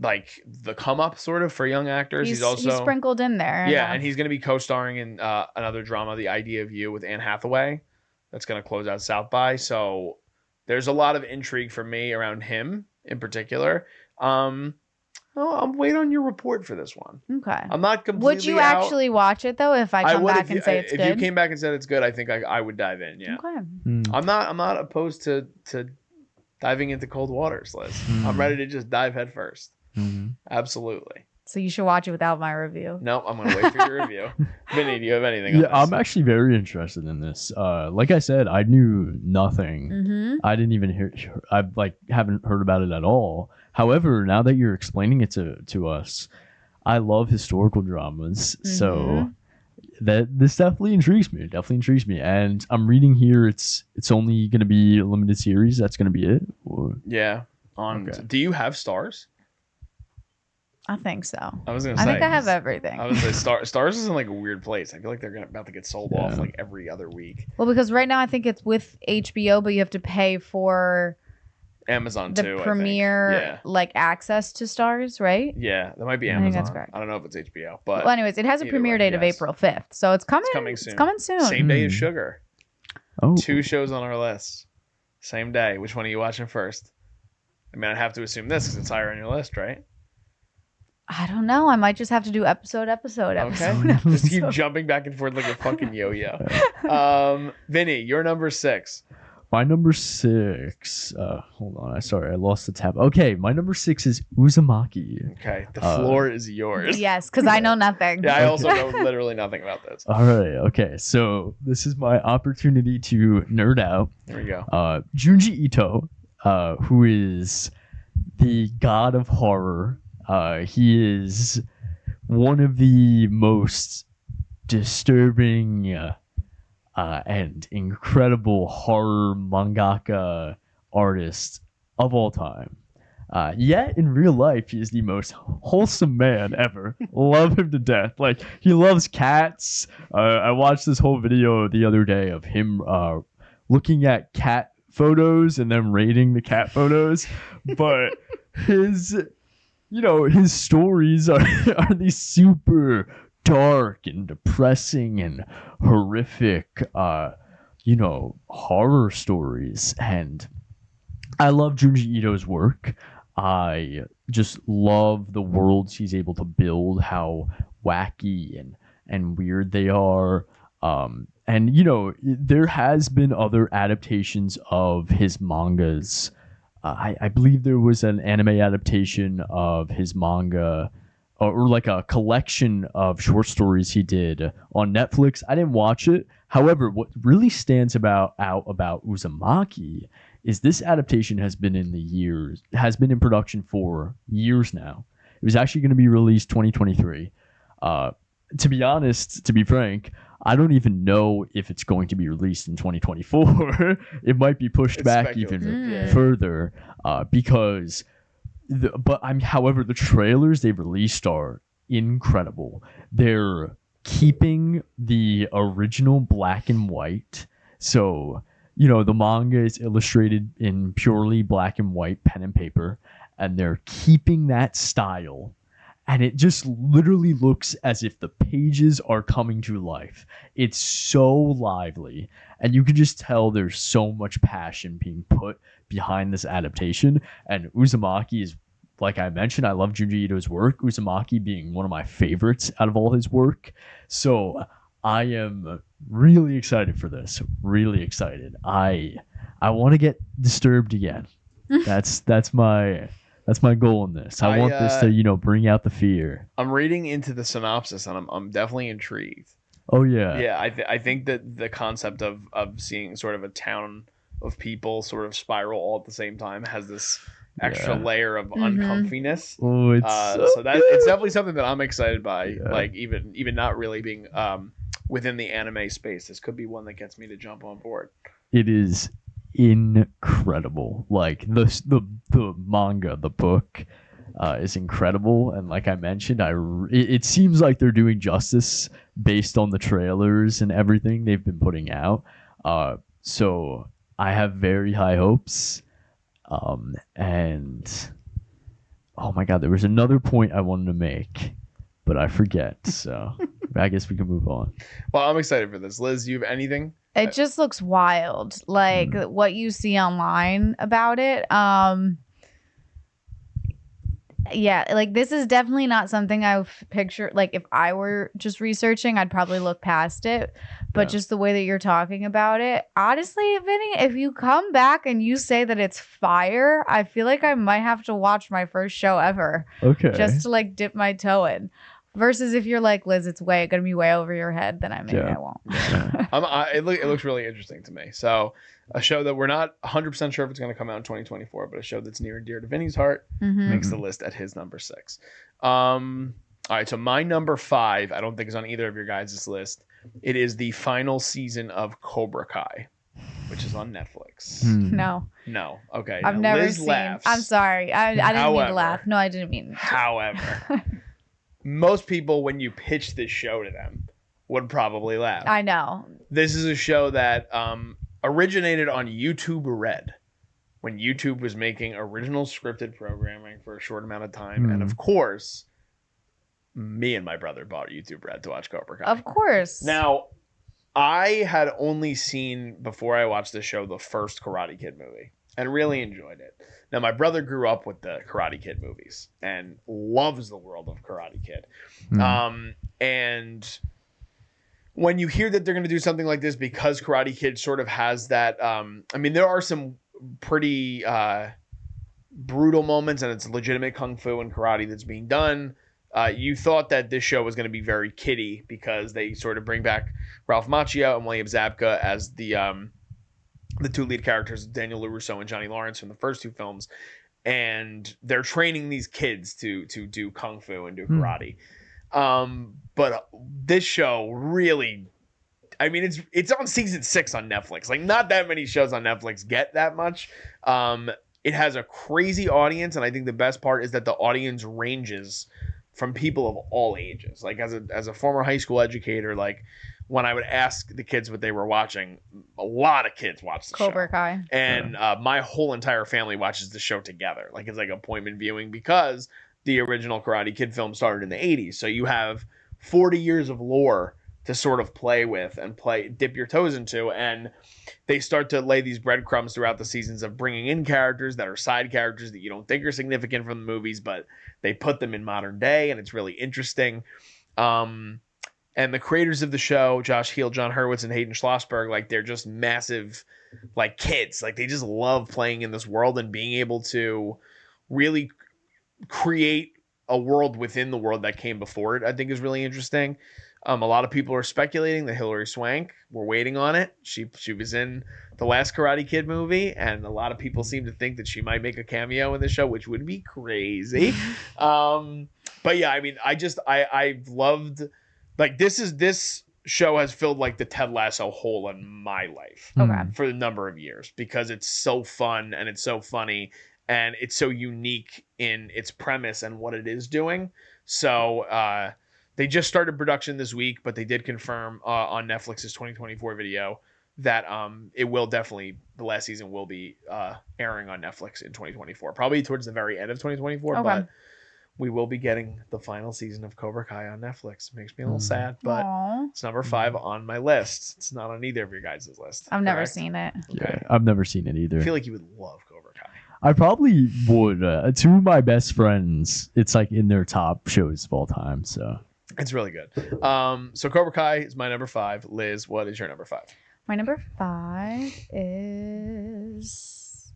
like the come up sort of for young actors. He's sprinkled in there. Yeah, and he's going to be co-starring in another drama, The Idea of You, with Anne Hathaway. That's going to close out South by. So there's a lot of intrigue for me around him in particular. I'm waiting on your report for this one. Okay. I'm not completely Would you actually watch it though if I come back and say it's good? If you came back and said it's good, I think I would dive in. Yeah. Okay. I'm not opposed to diving into cold waters, Liz. I'm ready to just dive head first. Absolutely. So you should watch it without my review. No, I'm going to wait for your review. Vinny, do you have anything on this? I'm actually very interested in this. Like I said, I knew nothing. I didn't even haven't heard about it at all. However, now that you're explaining it to us, I love historical dramas. So this definitely intrigues me. And I'm reading here it's only going to be a limited series. That's going to be it? Or... Yeah. Do you have Stars? I think so. I was gonna say. I think I have everything. I was gonna say Stars is in like a weird place. I feel like they're about to get sold off like every other week. Well, because right now I think it's with HBO, but you have to pay for Amazon the too. premiere like access to Stars, right? Yeah, that might be Amazon. I think that's correct. I don't know if it's HBO, but well, anyways, it has a premiere date of April 5th, so it's coming. It's coming soon. Same day as Sugar. Oh. 2 shows on our list. Same day. Which one are you watching first? I mean, I'd have to assume this because it's higher on your list, right? I don't know. I might just have to do episode. Okay. Just keep jumping back and forth like a fucking yo-yo. Vinny, your number 6. My number 6. Hold on. I lost the tab. Okay, my number 6 is Uzumaki. Okay, the floor is yours. Yes, because I know nothing. Yeah, I also know literally nothing about this. All right. Okay, so this is my opportunity to nerd out. There we go. Junji Ito, who is the god of horror. He is one of the most disturbing and incredible horror mangaka artists of all time. Yet in real life, he is the most wholesome man ever. Love him to death. Like, he loves cats. I watched this whole video the other day of him looking at cat photos and then rating the cat photos. But his stories are these super dark and depressing and horrific, horror stories. And I love Junji Ito's work. I just love the worlds he's able to build, how wacky and weird they are. And there has been other adaptations of his mangas. I believe there was an anime adaptation of his manga, or like a collection of short stories he did on Netflix. I didn't watch it. However, what really stands out about Uzumaki is this adaptation has been in production for years now. It was actually going to be released 2023. To be honest, to be frank, I don't even know if it's going to be released in 2024. It might be pushed back even further because however, the trailers they've released are incredible. They're keeping the original black and white. So, the manga is illustrated in purely black and white pen and paper, and they're keeping that style. And it just literally looks as if the pages are coming to life. It's so lively. And you can just tell there's so much passion being put behind this adaptation. And Uzumaki is, like I mentioned, I love Junji Ito's work. Uzumaki being one of my favorites out of all his work. So I am really excited for this. Really excited. I want to get disturbed again. That's my goal in this. I want this to, bring out the fear. I'm reading into the synopsis and I'm definitely intrigued. Oh yeah. Yeah, I think that the concept of seeing sort of a town of people sort of spiral all at the same time has this extra layer of uncomfiness. Oh, it's so that it's definitely something that I'm excited by. Yeah. Like even not really being within the anime space, this could be one that gets me to jump on board. It is incredible. Like the manga, the book is incredible, and like I mentioned, it seems like they're doing justice based on the trailers and everything they've been putting out. So I have very high hopes. And oh my god, there was another point I wanted to make, but I forget. So I guess we can move on. Well, I'm excited for this. Liz, you have anything? It just looks wild. Like what you see online about it. Yeah, like this is definitely not something I picture. Like if I were just researching, I'd probably look past it. But just the way that you're talking about it, honestly, Vinny, if you come back and you say that it's fire, I feel like I might have to watch my first show ever. Okay. Just to like dip my toe in. Versus if you're like, Liz, it's gonna be way over your head, then I won't. Yeah. It looks really interesting to me. So a show that we're not 100% sure if it's going to come out in 2024, but a show that's near and dear to Vinny's heart makes the list at his number 6. All right, so my number 5, I don't think is on either of your guys' list. It is the final season of Cobra Kai, which is on Netflix. No. Okay. I've never Liz seen. laughs. I'm sorry. I didn't mean to laugh. No, I didn't mean to. However, most people, when you pitch this show to them, would probably laugh. I know. This is a show that originated on YouTube Red, when YouTube was making original scripted programming for a short amount of time. And of course, me and my brother bought YouTube Red to watch Cobra Kai. Of course. Now, I had only seen, before I watched this show, the first Karate Kid movie and really enjoyed it. Now, my brother grew up with the Karate Kid movies and loves the world of Karate Kid. And when you hear that they're going to do something like this, because Karate Kid sort of has that, there are some pretty brutal moments, and it's legitimate kung fu and karate that's being done. You thought that this show was going to be very kiddie because they sort of bring back Ralph Macchio and William Zabka as the two lead characters, Daniel LaRusso and Johnny Lawrence from the first 2 films, and they're training these kids to do kung fu and do karate. But this show really, it's on season 6 on Netflix. Like, not that many shows on Netflix get that much. It has a crazy audience, and I think the best part is that the audience ranges from people of all ages. Like, as a former high school educator, like, when I would ask the kids what they were watching, a lot of kids watch the Cobra show. Kai. And my whole entire family watches the show together. Like, it's like appointment viewing, because the original Karate Kid film started in the 80s. So you have 40 years of lore to sort of play with and dip your toes into. And they start to lay these breadcrumbs throughout the seasons of bringing in characters that are side characters that you don't think are significant from the movies, but they put them in modern day, and it's really interesting. And the creators of the show, Josh Heel, John Hurwitz, and Hayden Schlossberg, like, they're just massive, like, kids. Like, they just love playing in this world and being able to really create a world within the world that came before it, I think is really interesting. A lot of people are speculating that Hilary Swank, we're waiting on it. She was in the last Karate Kid movie, and a lot of people seem to think that she might make a cameo in the show, which would be crazy. But yeah, I mean, I've loved, like, this show has filled like the Ted Lasso hole in my life for the number of years, because it's so fun and it's so funny and it's so unique in its premise and what it is doing. So they just started production this week, but they did confirm on Netflix's 2024 video that it will definitely, the last season will be airing on Netflix in 2024, probably towards the very end of 2024. But we will be getting the final season of Cobra Kai on Netflix. It makes me a little sad, but it's number 5 on my list. It's not on either of your guys' list. I've never seen it. Okay. Yeah, I've never seen it either. I feel like you would love Cobra Kai. I probably would. Two of my best friends, it's like in their top shows of all time. So it's really good. So Cobra Kai is my number 5. Liz, what is your number 5? My number 5 is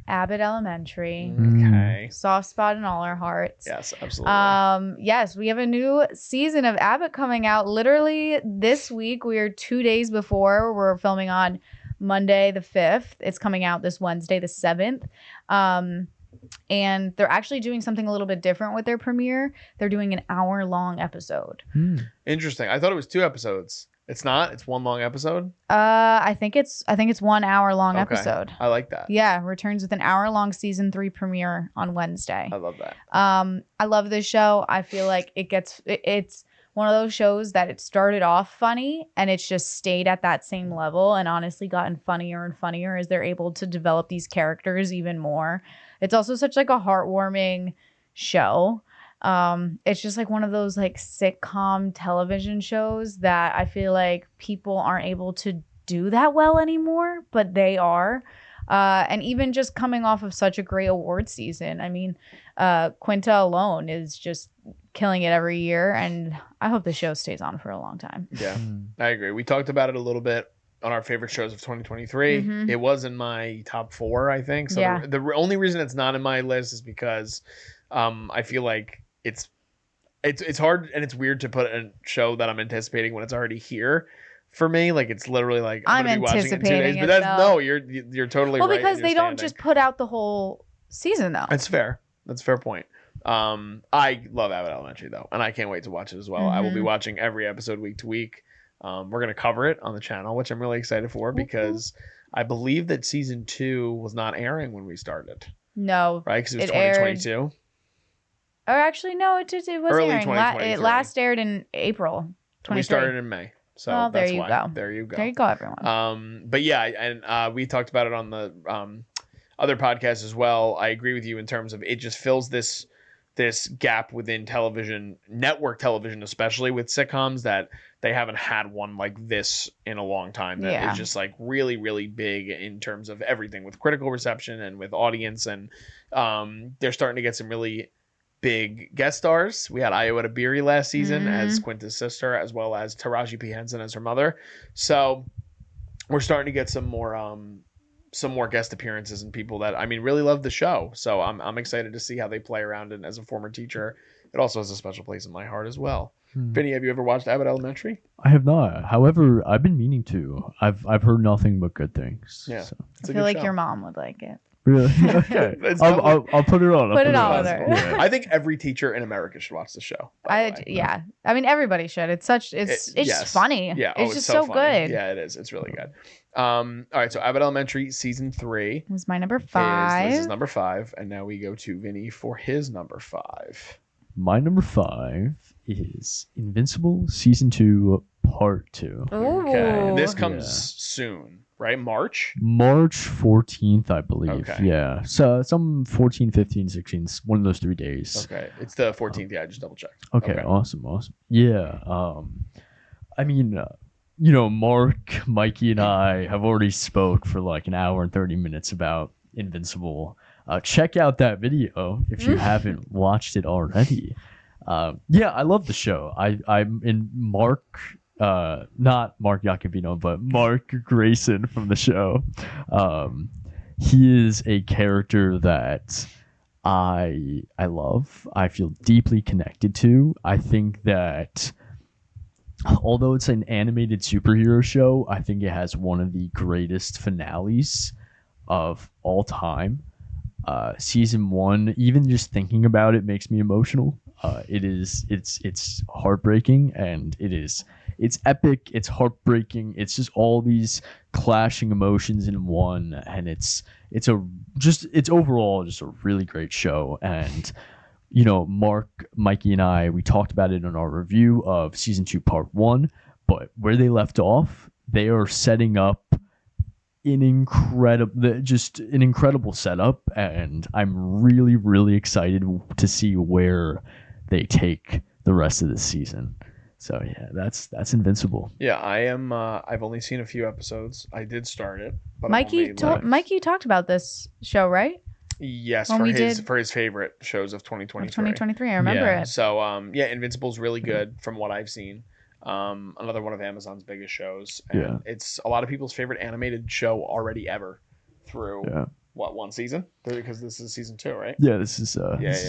Abbott Elementary. Okay. Soft spot in all our hearts. Yes, absolutely. Yes, we have a new season of Abbott coming out literally this week. We are 2 days before. We're filming on Monday the 5th. It's coming out this Wednesday the 7th. And they're actually doing something a little bit different with their premiere. They're doing an hour-long episode. Interesting. I thought it was 2 episodes. It's not. It's one long episode. I think it's 1 hour long episode. I like that. Yeah, returns with an hour-long season 3 premiere on Wednesday. I love that. I love this show. I feel like it's one of those shows that it started off funny and it's just stayed at that same level and honestly gotten funnier and funnier as they're able to develop these characters even more. It's also such like a heartwarming show. It's just like one of those like sitcom television shows that I feel like people aren't able to do that well anymore, but they are. And even just coming off of such a great award season. I mean, Quinta alone is just killing it every year, and I hope the show stays on for a long time. Yeah, I agree. We talked about it a little bit on our favorite shows of 2023. It was in my top 4, I think. So Yeah. the only reason it's not in my list is because I feel like it's hard and it's weird to put a show that I'm anticipating when it's already here. For me, like, it's literally like I'm gonna be watching it in 2 days. anticipating But it, that's though. no, you're totally Well, right. because in they your don't standing. just put out the whole season though. That's fair. That's a fair point. I love Abbott Elementary though, and I can't wait to watch it as well. I will be watching every episode week to week. We're gonna cover it on the channel, which I'm really excited for because I believe that season 2 was not airing when we started, No, right? Because it was It aired- 2022. or actually no, it was Early airing. It 2023. last aired in April 23. We started in May, so Well, there that's you why. go. There you go. There you go, everyone. But yeah, and we talked about it on the other podcasts as well. I agree with you in terms of it just fills this gap within television, network television, especially with sitcoms, that they haven't had one like this in a long time. That is just like really, really big in terms of everything with critical reception and with audience. And they're starting to get some really big guest stars. We had Ayoetta Beery last season as Quinta's sister, as well as Taraji P. Henson as her mother. So we're starting to get some more guest appearances and people that, I mean, really love the show. So I'm excited to see how they play around. And as a former teacher, it also has a special place in my heart as well. Vinny, have you ever watched Abbott Elementary? I have not. However, I've been meaning to. I've heard nothing but good things. Yeah. So. It's I a feel good like show. your mom would like it. Really? Okay. It's I'll put it on. Put it on with her. Yeah. I think every teacher in America should watch the show. by the way. Yeah. I mean, everybody should. It's Yes. just funny. Yeah. It's just so so funny. good. Yeah, it is. It's really good. All right. So Abbott Elementary season 3 It was my number is 5. Liz's number 5, and now we go to Vinny for his number 5. my number 5 is Invincible Season 2 Part 2. Okay. Ooh. This comes Yeah. soon, right? March? March 14th, I believe. Okay. Yeah. So some 14, 15, 16, one of those 3 days. Okay. It's the 14th. Yeah, I just double checked. Okay, awesome. Yeah. I mean, Mark, Mikey, and I have already spoke for like an hour and 30 minutes about Invincible. Check out that video if you haven't watched it already. Yeah, I love the show. I'm in Mark, not Mark Iacobino, but Mark Grayson from the show. He is a character that I love. I feel deeply connected to. I think that although it's an animated superhero show, I think it has one of the greatest finales of all time. Season 1, even just thinking about it makes me emotional. It's heartbreaking, and it's epic, it's heartbreaking, it's just all these clashing emotions in one, and it's overall just a really great show. And Mark, Mikey, and I, we talked about it in our review of Season 2 Part 1, but where they left off, they are setting up an incredible setup, and I'm really, really excited to see where they take the rest of the season. So yeah, that's Invincible. Yeah, I am. I've only seen a few episodes. I did start it, but Mikey talked about this show, right? Yes, When for his favorite shows of 2023. 2023, I remember Yeah. it. So Invincible's really good from what I've seen. Another one of Amazon's biggest shows, and it's a lot of people's favorite animated show already ever through one season, because this is season 2, right? Yeah, this is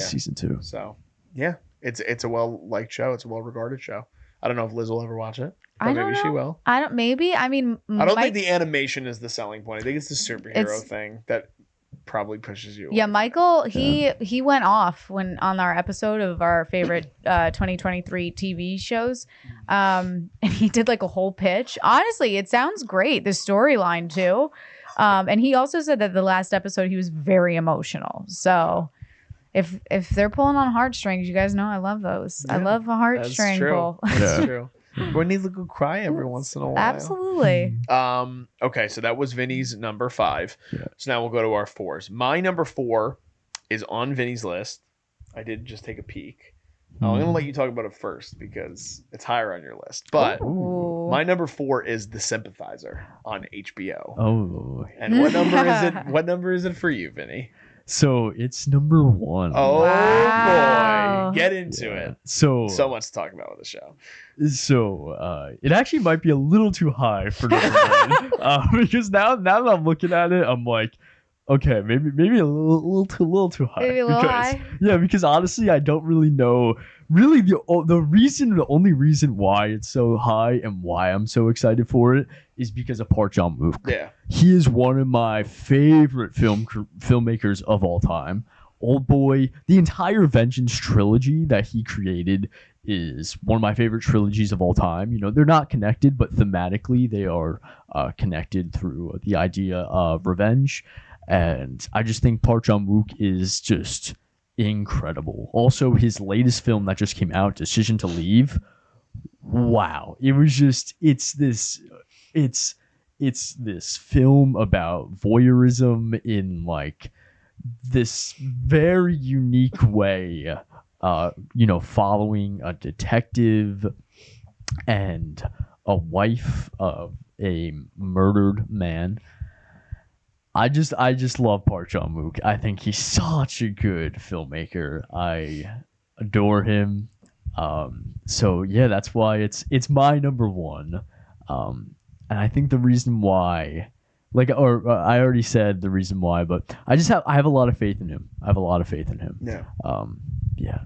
season 2. So yeah, it's a well-liked show. It's a well-regarded show. I don't know if Liz will ever watch it, but maybe she will. Maybe. I mean, I don't think the animation is the selling point. I think it's the superhero thing that probably pushes you away. Yeah, Michael, he went off on our episode of our favorite 2023 TV shows, and he did like a whole pitch. Honestly, it sounds great, the storyline too, and he also said that the last episode he was very emotional. So if they're pulling on heartstrings, you guys know I love those. I love a heartstring pull. That's true. Everyone needs to go cry every once in a while. Absolutely. Okay, so that was Vinny's number 5. Yeah. So now we'll go to our 4s. My number 4 is on Vinny's list. I did just take a peek. I'm going to let you talk about it first because it's higher on your list. But my number 4 is The Sympathizer on HBO. Oh. And what number is it? What number is it for you, Vinny? So it's number 1. Oh Wow. boy, get into it. So much to talk about with the show. So it actually might be a little too high for number 1, because now that I'm looking at it, I'm like, okay, maybe a little too high. Maybe a little high. Yeah, because honestly, I don't really know. Really, the only reason why it's so high and why I'm so excited for it is because of Park Chan-wook. Yeah. He is one of my favorite filmmakers of all time. Old Boy, the entire Vengeance trilogy that he created is one of my favorite trilogies of all time. They're not connected, but thematically they are connected through the idea of revenge. And I just think Park Chan-wook is just incredible. Also, his latest film that just came out, Decision to Leave. Wow. It was just, it's this film about voyeurism in like this very unique way, following a detective and a wife of a murdered man. I just love Park Chan-wook. I think he's such a good filmmaker. I adore him. So yeah, that's why it's my number 1. And I think the reason why, I already said the reason why, but I have a lot of faith in him. Yeah. Yeah.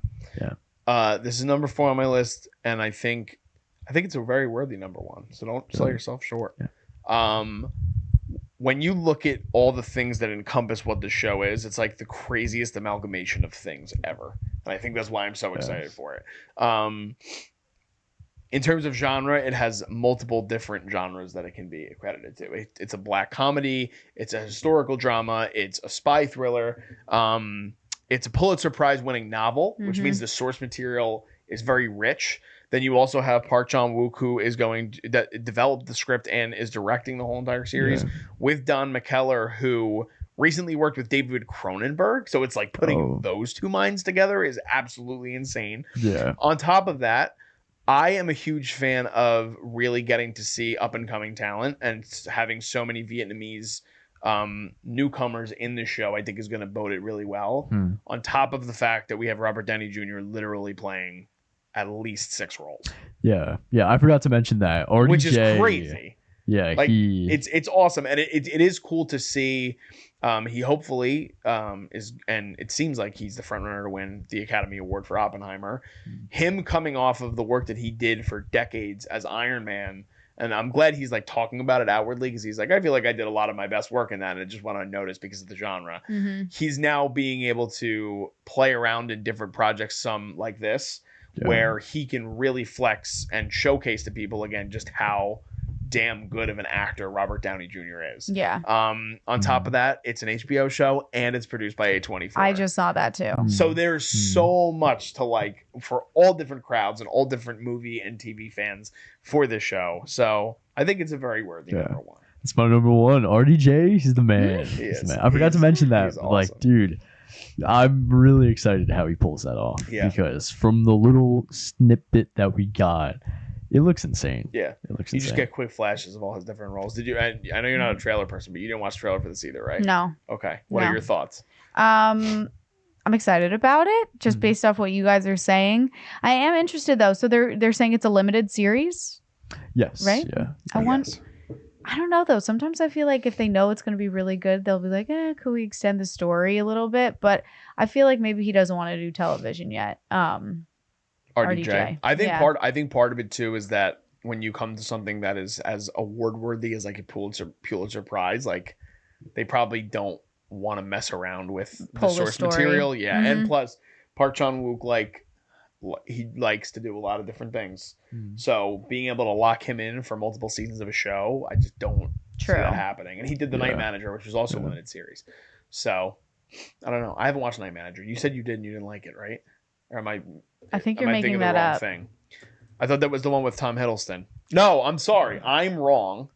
This is number 4 on my list, and I think it's a very worthy number 1. So don't sell yourself short. Yeah. When you look at all the things that encompass what the show is, it's like the craziest amalgamation of things ever. And I think that's why I'm so excited for it. In terms of genre, it has multiple different genres that it can be accredited to. It's a black comedy. It's a historical drama. It's a spy thriller. it's a Pulitzer Prize winning novel, which means the source material is very rich. Then you also have Park Chan-wook, who is going to develop the script and is directing the whole entire series, with Don McKellar, who recently worked with David Cronenberg. So it's like putting those two minds together is absolutely insane. Yeah. On top of that, I am a huge fan of really getting to see up and coming talent, and having so many Vietnamese newcomers in the show, I think is going to bode it really well. On top of the fact that we have Robert Downey Jr. literally playing at least 6 roles. Yeah. I forgot to mention that. RDJ, which is crazy. Yeah, like it's awesome, and it is cool to see. He hopefully is, and it seems like he's the front runner to win the Academy Award for Oppenheimer. Him coming off of the work that he did for decades as Iron Man, and I'm glad he's like talking about it outwardly, because he's like, I feel like I did a lot of my best work in that, and it just went unnoticed because of the genre. He's now being able to play around in different projects, some like this, where he can really flex and showcase to people again just how damn good of an actor Robert Downey Jr. is. Yeah. On top of that, it's an HBO show and it's produced by A24. I just saw that too. So there's so much to like for all different crowds and all different movie and TV fans for this show. So I think it's a very worthy number one. It's my number one. RDJ, he's the man. He's the man. I forgot to mention that. Awesome. Like, dude, I'm really excited how he pulls that off. Yeah. Because from the little snippet that we got, it looks insane. Yeah. It looks You insane. just get quick flashes of all his different roles. Did you? I know you're not a trailer person, but you didn't watch the trailer for this either, right? No. Okay. What are your thoughts? I'm excited about it, just based off what you guys are saying. I am interested though. So they're saying it's a limited series. Yes. Right? Yeah. I don't know though. Sometimes I feel like if they know it's going to be really good, they'll be like, could we extend the story a little bit? But I feel like maybe he doesn't want to do television yet. RDJ. I think part of it too is that when you come to something that is as award worthy as like a Pulitzer Prize, like they probably don't want to mess around with the source material. Yeah. And plus Park Chan-wook, like he likes to do a lot of different things. So being able to lock him in for multiple seasons of a show, I just don't see that happening. And he did The Night Manager, which was also a limited series. So I don't know. I haven't watched Night Manager. You said you did and you didn't like it, right? Or I think you're making that up. Thing? I thought that was the one with Tom Hiddleston. No, I'm sorry. I'm wrong.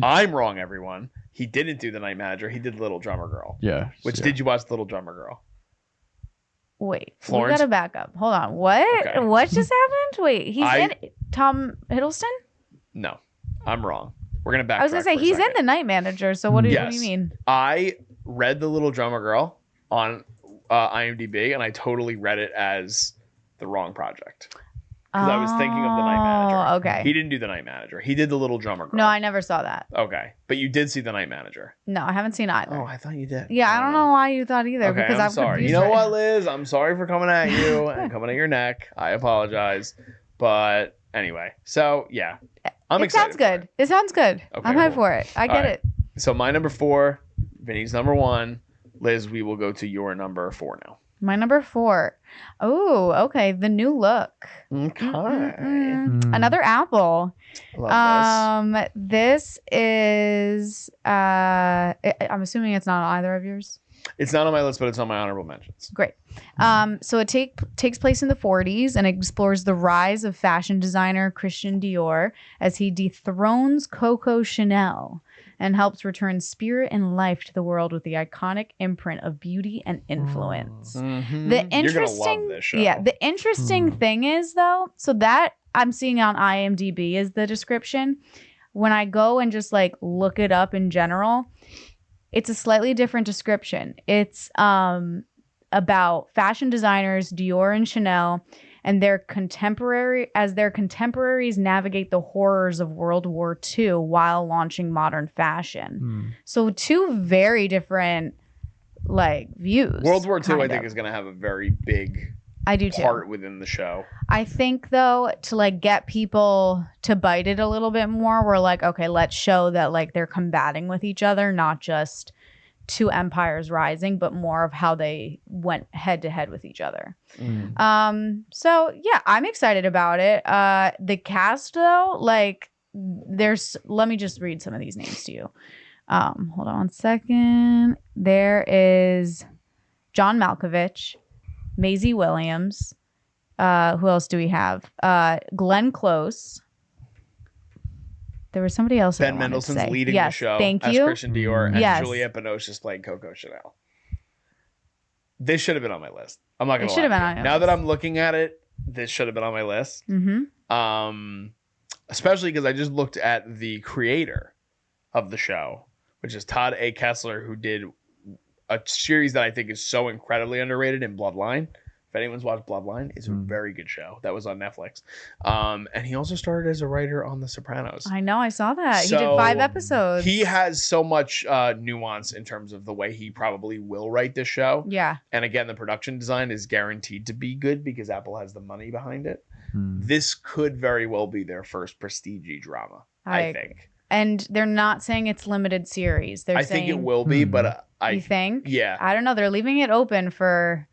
I'm wrong, everyone. He didn't do The Night Manager. He did Little Drummer Girl. Yeah. Did you watch Little Drummer Girl? Wait, Florence? we gotta back up. Hold on. What? Okay. What just happened? Wait, he's in Tom Hiddleston? No, I'm wrong. We're gonna back. I was gonna say he's in The Night Manager. So what do you mean? I read The Little Drummer Girl on IMDb, and I totally read it as the wrong project. Because I was thinking of The Night Manager. Okay. He didn't do The Night Manager. He did The Little Drummer Girl. No, I never saw that. Okay. But you did see The Night Manager. No, I haven't seen either. Oh, I thought you did. Yeah, I don't know why you thought either. Okay, because I'm sorry. You know what, Liz? I'm sorry for coming at you and coming at your neck. I apologize. But anyway, so yeah. I'm excited. It sounds good. It sounds good. Okay, I'm hyped for it. I get it. So my number 4, Vinny's number 1. Liz, we will go to your number 4 now. My number 4. Oh, okay. The new look. Okay. Another Apple. Love this is I'm assuming it's not on either of yours. It's not on my list, but it's on my honorable mentions. Great. So it takes place in the 40s and explores the rise of fashion designer Christian Dior as he dethrones Coco Chanel and helps return spirit and life to the world with the iconic imprint of beauty and influence. The interesting, You're gonna love this show. Yeah, the interesting thing is though, so that I'm seeing on IMDb is the description. When I go and just like look it up in general, it's a slightly different description. It's about fashion designers Dior and Chanel and their contemporaries navigate the horrors of World War II while launching modern fashion. So 2 very different like views. World War II, I think, is going to have a very big part within the show. I think though, to like get people to bite it a little bit more, we're like, okay, let's show that like they're combating with each other, not just 2 empires rising, but more of how they went head to head with each other. So yeah, I'm excited about it. The cast though, like let me just read some of these names to you. Hold on one second. There is John Malkovich, Maisie Williams. Who else do we have? Glenn Close. There was somebody else. Ben Mendelsohn's leading the show thank as you. Christian Dior, and Yes. Juliette Binoche is playing Coco Chanel. This should have been on my list. I'm not gonna lie. It should have been on your Now that list. I'm looking at it, this should have been on my list. Mm-hmm. Especially because I just looked at the creator of the show, which is Todd A. Kessler, who did a series that I think is so incredibly underrated in Bloodline. If anyone's watched Bloodline, it's a very good show that was on Netflix. And he also started as a writer on The Sopranos. I know, I saw that. So he did 5 episodes. He has so much nuance in terms of the way he probably will write this show. Yeah. And again, the production design is guaranteed to be good because Apple has the money behind it. This could very well be their first prestige drama, I think. And they're not saying it's limited series. They're I saying think it will be, but you think? Yeah. I don't know. They're leaving it open for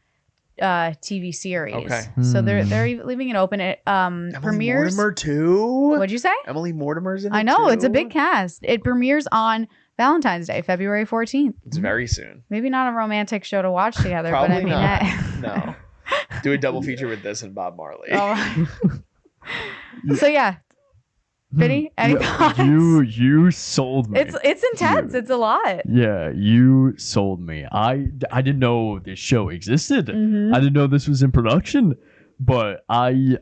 TV series. Okay. So they're leaving it open. It Emily premieres. Mortimer too. What'd you say? Emily Mortimer's in it I know, too? it's a big cast. It premieres on Valentine's Day, February 14th. It's very soon. Maybe not a romantic show to watch together, Probably but I mean, not. No. Do a double feature with this and Bob Marley. Oh. So yeah, Vinny, any thoughts? You sold me. It's intense. It's a lot. Yeah, you sold me. I didn't know this show existed. Mhm. I didn't know this was in production. But I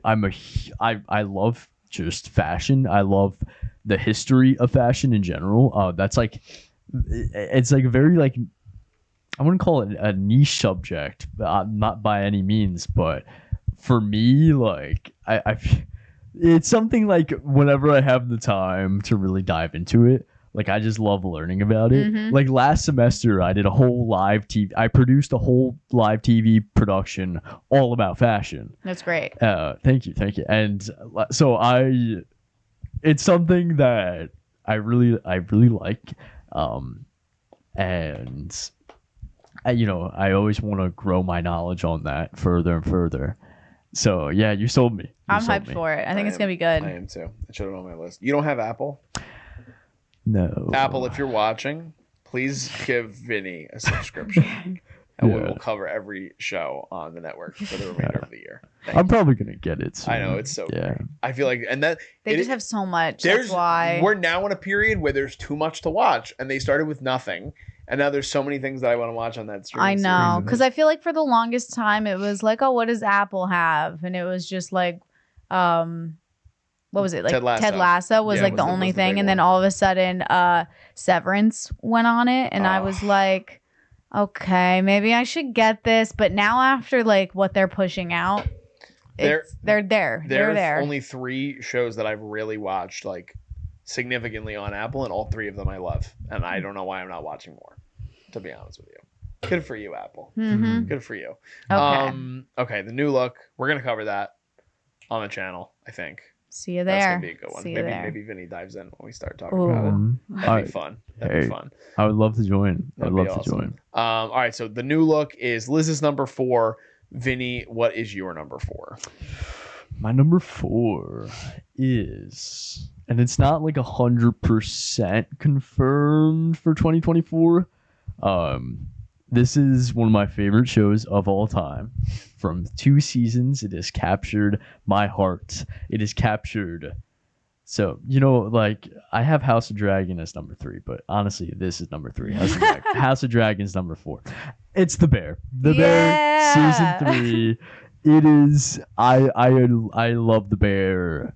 love just fashion. I love the history of fashion in general. That's like, it's like a very like, I wouldn't call it a niche subject, not by any means, but for me, like it's something like whenever I have the time to really dive into it, like I just love learning about it. Mhm. Like last semester, I produced a whole live TV production all about fashion. That's great. Thank you. And so it's something that I really like, and I always want to grow my knowledge on that further and further. So yeah, you sold me. I'm hyped for it. I think it's gonna be good. I am too. It should have been on my list. You don't have Apple? No. Apple, if you're watching, please give Vinny a subscription. And we Yeah. will cover every show on the network for the remainder of the year. I'm probably gonna get it soon. I know, it's so yeah. great. I feel like, and that They just have so much. there's That's why. we're now in a period where there's too much to watch, and they started with nothing, and now there's so many things that I want to watch on that streaming I know, series. because I feel like for the longest time it was like, oh, what does Apple have? And it was just like, what was it like? Ted Lasso. Was Yeah, like was the the- only was the thing, big and then one. all of a sudden, Severance went on it, and I was like, okay, maybe I should get this. But now after like what they're pushing out, they're there. There's They're only 3 shows that I've really watched like significantly on Apple, and all 3 of them I love, and I don't know why I'm not watching more, to be honest with you. Good for you, Apple. Mm-hmm. Good for you. Okay. Okay, the new look. We're gonna cover that on the channel, I think. See you That's there. gonna be a good one. See you there. Maybe Vinny dives in when we start talking about it. Ooh. That'd be fun. That'd be hey. fun. I would love to join. That'd I'd be love to awesome. join. All right, so the new look is Liz's number 4. Vinny, what is your number 4? My number 4 is, and it's not like 100% confirmed for 2024. This is one of my favorite shows of all time. From 2 seasons, it has captured my heart. It has captured. So, like, I have House of Dragon as number 3, but honestly, this is number 3. House of Dragon's number 4. It's The Bear. The Yeah. Bear, season 3. It is. I love The Bear.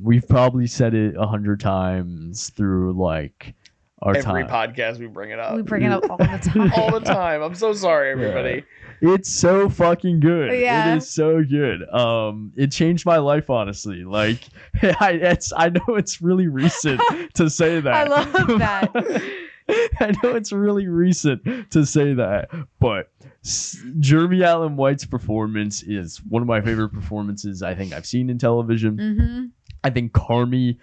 We've probably said it 100 times through like our Every time. podcast we bring it up. We bring it up all the time. all the time. I'm so sorry, everybody. It's so fucking good. Yeah. It is so good. It changed my life, honestly. Like, I know it's really recent to say that. I love that. I know it's really recent to say that, but Jeremy Allen White's performance is one of my favorite performances I think I've seen in television. Mm-hmm. I think Carmi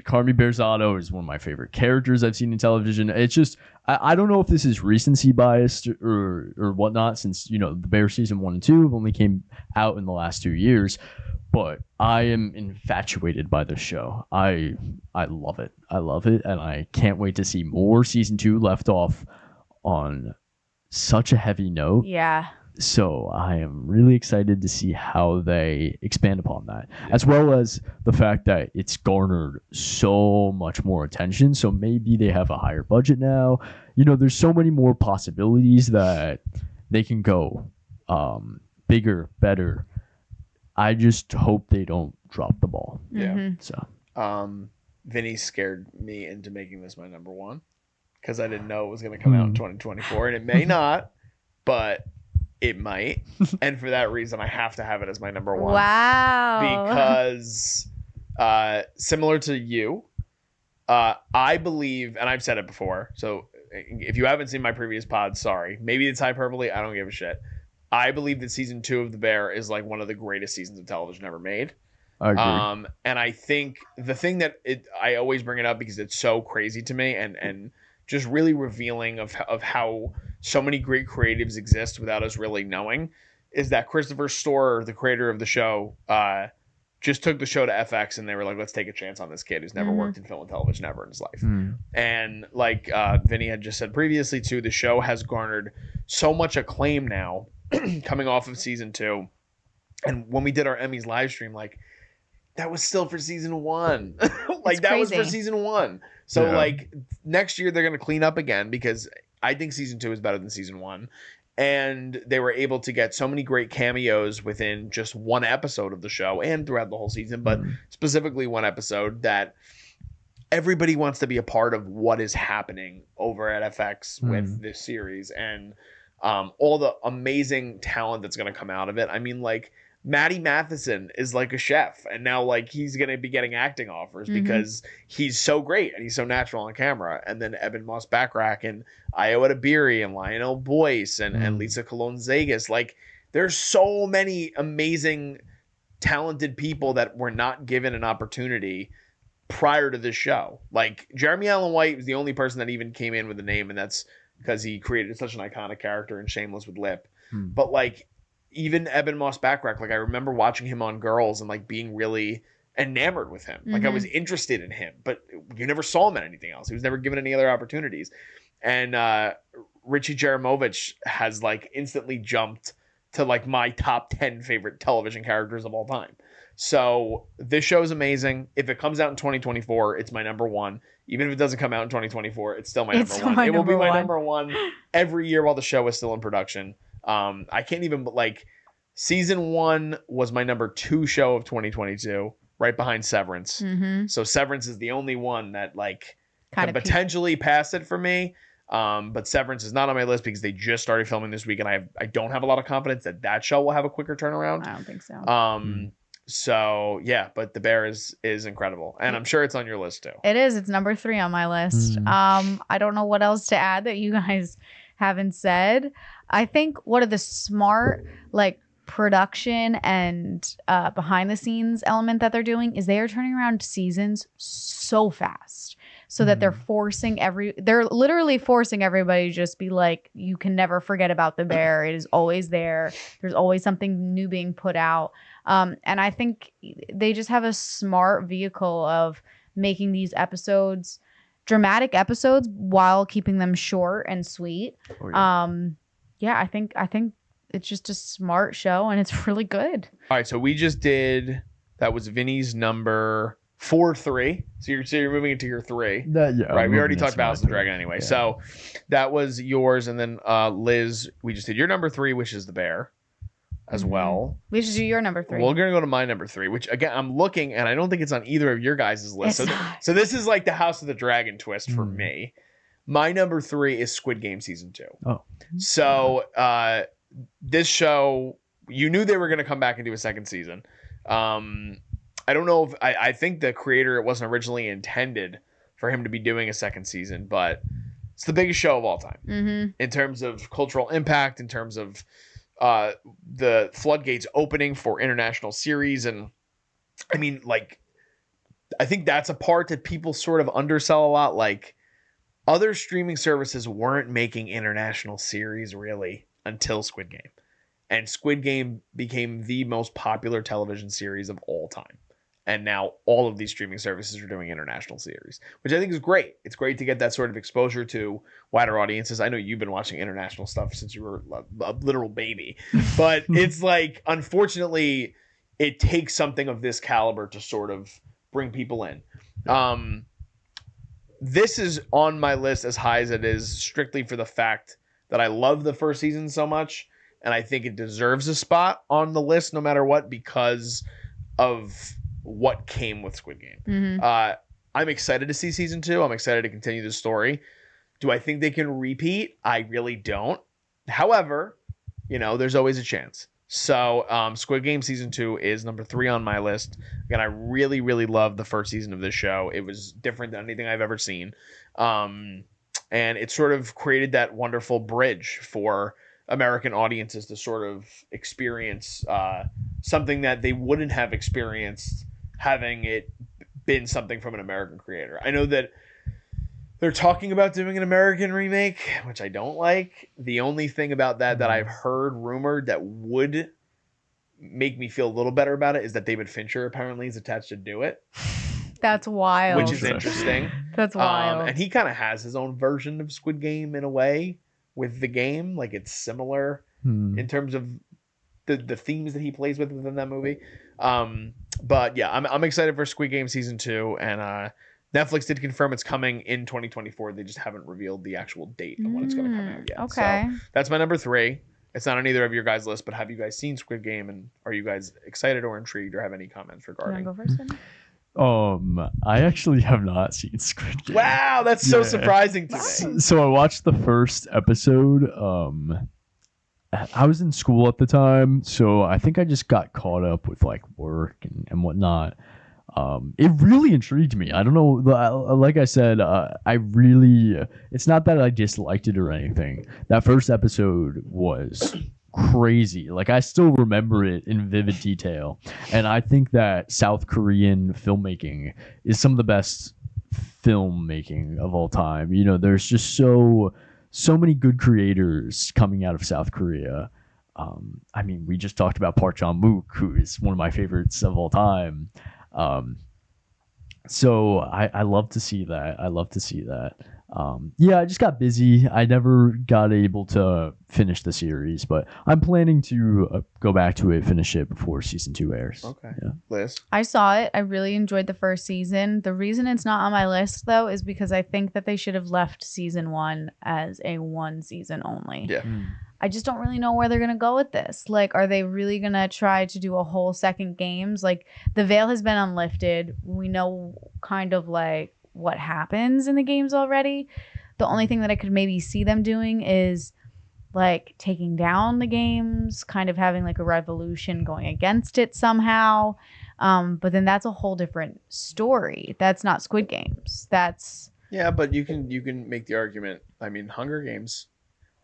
Berzotto is one of my favorite characters I've seen in television. It's just I don't know if this is recency biased or whatnot, since The Bear season 1 and 2 have only came out in the last 2 years, but I am infatuated by this show. I love it. I love it, and I can't wait to see more. Season 2 left off on such a heavy note. Yeah. So I am really excited to see how they expand upon that, as well as the fact that it's garnered so much more attention. So maybe they have a higher budget now. There's so many more possibilities that they can go bigger, better. I just hope they don't drop the ball. Yeah. So Vinny scared me into making this my number one because I didn't know it was going to come out in 2024, and it may not, but it might. And for that reason, I have to have it as my number one. Wow. Because similar to you, I believe, and I've said it before, so if you haven't seen my previous pod, sorry. Maybe it's hyperbole. I don't give a shit. I believe that season 2 of The Bear is like one of the greatest seasons of television ever made. I agree. And I think the thing that I always bring it up because it's so crazy to me and just really revealing of how so many great creatives exist without us really knowing is that Christopher Storer, the creator of the show, just took the show to FX and they were like, let's take a chance on this kid who's never worked in film and television ever in his life. And like Vinny had just said previously too, the show has garnered so much acclaim now coming off of season 2. And when we did our Emmys live stream, like that was still for season 1. Like that was for season 1. So like next year they're going to clean up again because I think season 2 is better than season 1. And they were able to get so many great cameos within just one episode of the show and throughout the whole season, but specifically one episode that everybody wants to be a part of what is happening over at FX with this series and all the amazing talent that's going to come out of it. I mean, like Matty Matheson is like a chef and now like he's going to be getting acting offers because he's so great and he's so natural on camera. And then Eben Moss-Backrack and Io Adebiri and Lionel Boyce and Lisa Colon-Zegas. Like there's so many amazing talented people that were not given an opportunity prior to this show. Like Jeremy Allen White was the only person that even came in with a name, and that's because he created such an iconic character in Shameless with Lip. But like even Eben Moss-Backrack, like I remember watching him on Girls and like being really enamored with him. Like I was interested in him, but you never saw him in anything else. He was never given any other opportunities. And Richie Jaramovich has like instantly jumped to like my top 10 favorite television characters of all time. So this show is amazing. If it comes out in 2024, it's my number one. Even if it doesn't come out in 2024, it's still my number one. It will be my number one every year while the show is still in production. I can't even, like, season 1 was my number 2 show of 2022, right behind Severance. So Severance is the only one that like can potentially pass it for me. But Severance is not on my list because they just started filming this week, and I don't have a lot of confidence that show will have a quicker turnaround. I don't think so. So yeah, but The Bear is incredible, and I'm sure it's on your list too. It is. It's number 3 on my list. I don't know what else to add that you guys haven't said. I think one of the smart like production and behind the scenes element that they're doing is they are turning around seasons so fast. So that they're literally forcing everybody to just be like, you can never forget about The Bear. It is always there. There's always something new being put out. And I think they just have a smart vehicle of making these episodes dramatic episodes while keeping them short and sweet. I think it's just a smart show and it's really good. All right, so we just did, that was Vinny's number 4-3. So you're moving into your 3. Right. We already talked about House of the Dragon anyway. Yeah. So that was yours. And then Liz, we just did your number 3, which is The Bear as well. We should do your number 3. We're going to go to my number 3, which again, I'm looking and I don't think it's on either of your guys' list. So this is like the House of the Dragon twist for me. My number 3 is Squid Game season 2. Oh. So this show, you knew they were going to come back and do a second season. I don't know if I think the creator, it wasn't originally intended for him to be doing a second season, but it's the biggest show of all time in terms of cultural impact, in terms of the floodgates opening for international series. And I mean, like, I think that's a part that people sort of undersell a lot. Like, other streaming services weren't making international series really until Squid Game. And Squid Game became the most popular television series of all time. And now all of these streaming services are doing international series, which I think is great. It's great to get that sort of exposure to wider audiences. I know you've been watching international stuff since you were a literal baby, but it's like, unfortunately, it takes something of this caliber to sort of bring people in. This is on my list as high as it is strictly for the fact that I love the first season so much, and I think it deserves a spot on the list no matter what because of what came with Squid Game. Mm-hmm. I'm excited to see season 2. I'm excited to continue the story. Do I think they can repeat? I really don't. However, there's always a chance. So Squid Game season 2 is number 3 on my list. Again, I really, really loved the first season of this show. It was different than anything I've ever seen. And it sort of created that wonderful bridge for American audiences to sort of experience something that they wouldn't have experienced having it been something from an American creator. I know that they're talking about doing an American remake, which I don't like. The only thing about that I've heard rumored that would make me feel a little better about it is that David Fincher apparently is attached to do it. That's wild. Which is interesting. That's wild. And he kind of has his own version of Squid Game in a way with the game. Like, it's similar in terms of the themes that he plays with within that movie. But yeah, I'm excited for Squid Game season 2, and Netflix did confirm it's coming in 2024. They just haven't revealed the actual date of when it's going to come out yet. Okay. So that's my number 3. It's not on either of your guys' list, but have you guys seen Squid Game, and are you guys excited or intrigued or have any comments regarding? You want to go first, Vinny? I actually have not seen Squid Game. Wow, that's so surprising to me. So I watched the first episode. I was in school at the time, so I think I just got caught up with like work and whatnot. It really intrigued me. I don't know. Like I said, it's not that I disliked it or anything. That first episode was crazy. Like, I still remember it in vivid detail. And I think that South Korean filmmaking is some of the best filmmaking of all time. There's just so many good creators coming out of South Korea. We just talked about Park Chan-wook, who is one of my favorites of all time. So I love to see that. I just got busy. I never got able to finish the series, but I'm planning to go back to it, finish it before season 2 airs. Okay. Yeah. Liz? I saw it. I really enjoyed the first season. The reason it's not on my list, though, is because I think that they should have left season 1 as a 1 season only. Yeah. I just don't really know where they're going to go with this. Like, are they really going to try to do a whole second games? Like, the veil has been unlifted. We know kind of like what happens in the games already. The only thing that I could maybe see them doing is like taking down the games, kind of having like a revolution going against it somehow. But then that's a whole different story. That's not Squid Games. Yeah, but you can make the argument. Hunger Games.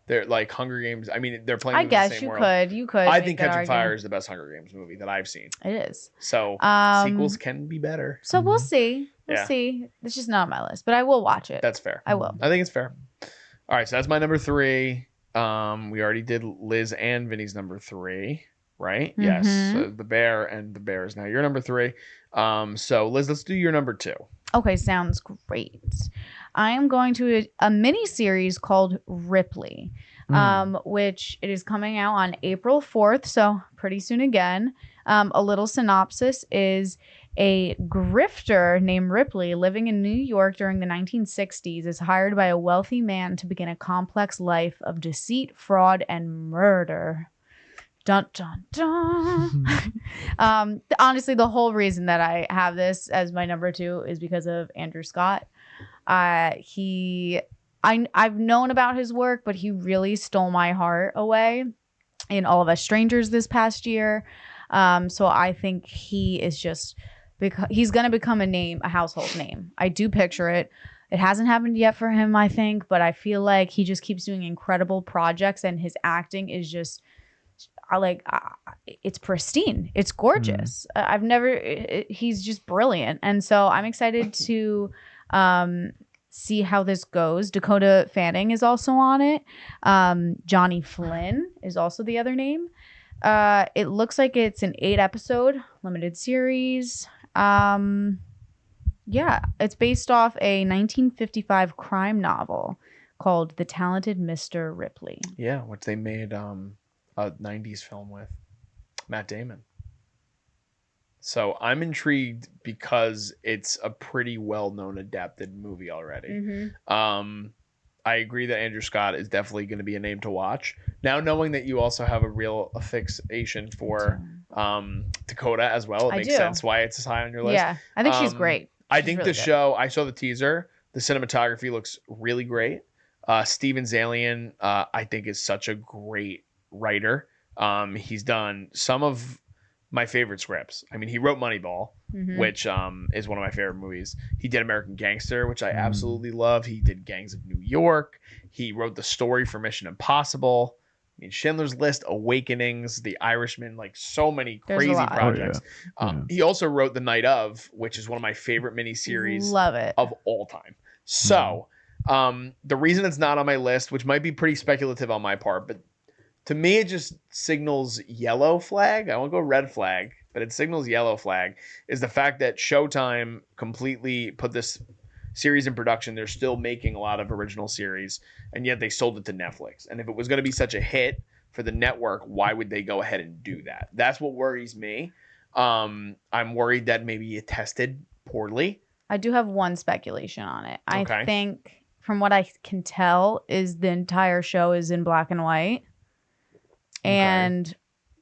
They're like Hunger Games. They're playing. I in guess the same you world. could. You could. I think Catching Fire is the best Hunger Games movie that I've seen. It is. So sequels can be better. So we'll see. We'll see. It's just not on my list, but I will watch it. That's fair. I will. I think it's fair. All right, so that's my number 3. We already did Liz and Vinny's number 3, right? Mm-hmm. Yes. So the bear is now your number 3. So Liz, let's do your number 2. Okay, sounds great. I am going to a mini series called Ripley, which it is coming out on April 4th, so pretty soon again. A little synopsis is a grifter named Ripley living in New York during the 1960s is hired by a wealthy man to begin a complex life of deceit, fraud, and murder. Dun, dun, dun. Honestly, the whole reason that I have this as my number 2 is because of Andrew Scott. I've known about his work, but he really stole my heart away in All of Us Strangers this past year. So I think he is just he's going to become a household name. I do picture it. It hasn't happened yet for him, I think, but I feel like he just keeps doing incredible projects, and his acting is just it's pristine. It's gorgeous. He's just brilliant. And so I'm excited to see how this goes. Dakota Fanning is also on it. Johnny Flynn is also the other name. It looks like it's an 8-episode limited series. Yeah, it's based off a 1955 crime novel called The Talented Mr. Ripley. Yeah, which they made a 90s film with Matt Damon. So I'm intrigued because it's a pretty well-known adapted movie already. Mm-hmm. I agree that Andrew Scott is definitely going to be a name to watch. Now, knowing that you also have a real fixation for Dakota as well, it makes sense why it's as high on your list. Yeah, I think she's great. I think the show, I saw the teaser, the cinematography looks really great. Steven Zalian, I think, is such a great writer. He's done some of my favorite scripts. I mean, he wrote Moneyball, which is one of my favorite movies. He did American Gangster, which I absolutely love. He did Gangs of New York. He wrote the story for Mission Impossible. I mean, Schindler's List, Awakenings, The Irishman, like so many crazy projects. He also wrote The Night Of, which is one of my favorite miniseries of all time. So the reason it's not on my list, which might be pretty speculative on my part, but to me, it just signals yellow flag. I won't go red flag, but it signals yellow flag, is the fact that Showtime completely put this series in production. They're still making a lot of original series, and yet they sold it to Netflix. And if it was going to be such a hit for the network, why would they go ahead and do that? That's what worries me. I'm worried that maybe it tested poorly. I do have one speculation on it. Okay. I think, from what I can tell, is the entire show is in black and white. And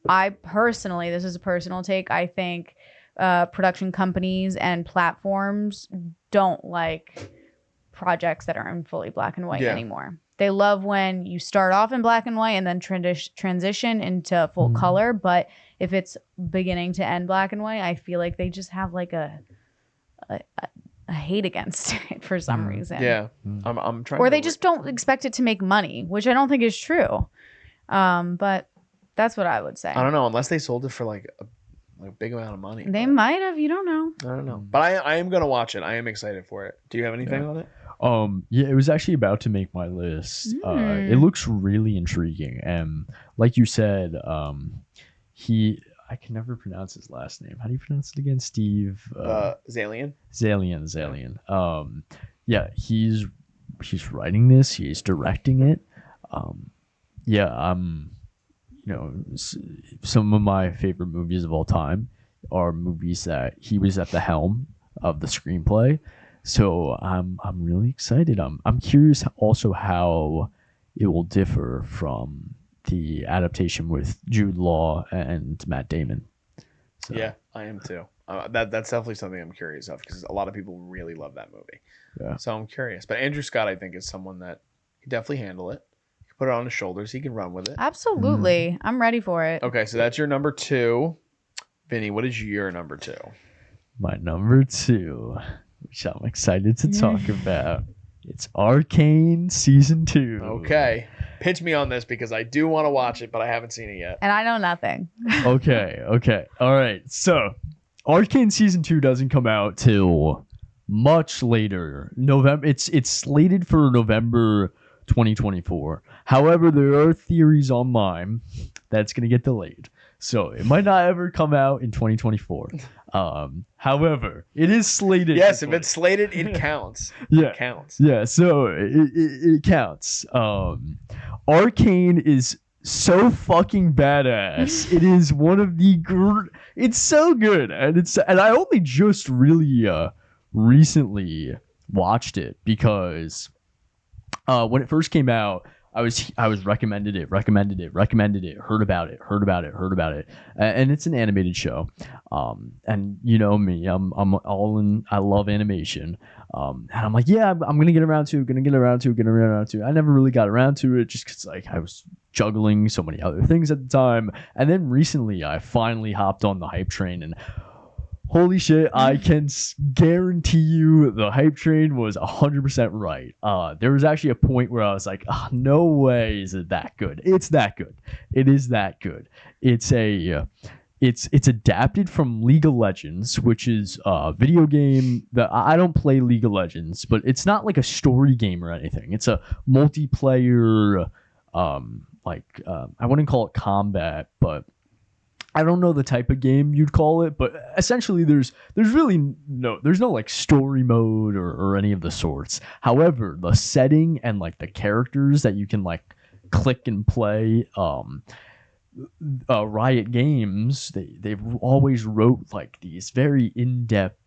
I personally, this is a personal take, I think production companies and platforms don't like projects that are in fully black and white anymore. They love when you start off in black and white and then transition into full color. But if it's beginning to end black and white, I feel like they just have like a hate against it for some reason. Yeah, I'm trying. Or they just don't expect it to make money, which I don't think is true. But that's what I would say. I don't know, unless they sold it for like a big amount of money. They might have. You don't know. I don't know. But I am going to watch it. I am excited for it. Do you have anything on it? Yeah, it was actually about to make my list. It looks really intriguing. And like you said, I can never pronounce his last name. How do you pronounce it again? Steve? Zalian. Zalian. Yeah, he's writing this. He's directing it. Some of my favorite movies of all time are movies that he was at the helm of the screenplay. So I'm really excited. I'm curious also how it will differ from the adaptation with Jude Law and Matt Damon. So. Yeah, I am too. That's definitely something I'm curious of, because a lot of people really love that movie. Yeah. So I'm curious. But Andrew Scott, I think, is someone that can definitely handle it. Put it on his shoulders. He can run with it. Absolutely. I'm ready for it. Okay, so that's your number 2. Vinny, what is your number 2? My number 2, which I'm excited to talk about. It's ARCANE Season 2. Okay. Pitch me on this, because I do want to watch it, but I haven't seen it yet. And I know nothing. Okay. All right. So ARCANE Season 2 doesn't come out till much later. November. It's slated for November 2024. However, there are theories online that's going to get delayed. So it might not ever come out in 2024. However, it is slated. Yes, if it's slated, it counts. Yeah. It counts. Yeah, so it counts. ARCANE is so fucking badass. It is one of the it's so good. And I only just really recently watched it, because when it first came out, I was recommended it, heard about it. And it's an animated show. And you know me, I'm all in, I love animation. And I'm like, yeah, I'm going to get around to it. I never really got around to it, just cause like I was juggling so many other things at the time. And then recently I finally hopped on the hype train, and holy shit, I can guarantee you the hype train was 100% right. There was actually a point where I was like, oh, no way is it that good. It's that good. It is that good. It's adapted from League of Legends, which is a video game that I don't play League of Legends, but it's not like a story game or anything. It's a multiplayer, I wouldn't call it combat, but I don't know the type of game you'd call it, but essentially there's no like story mode or any of the sorts. However, the setting and like the characters that you can like click and play, Riot Games, they've always wrote like these very in-depth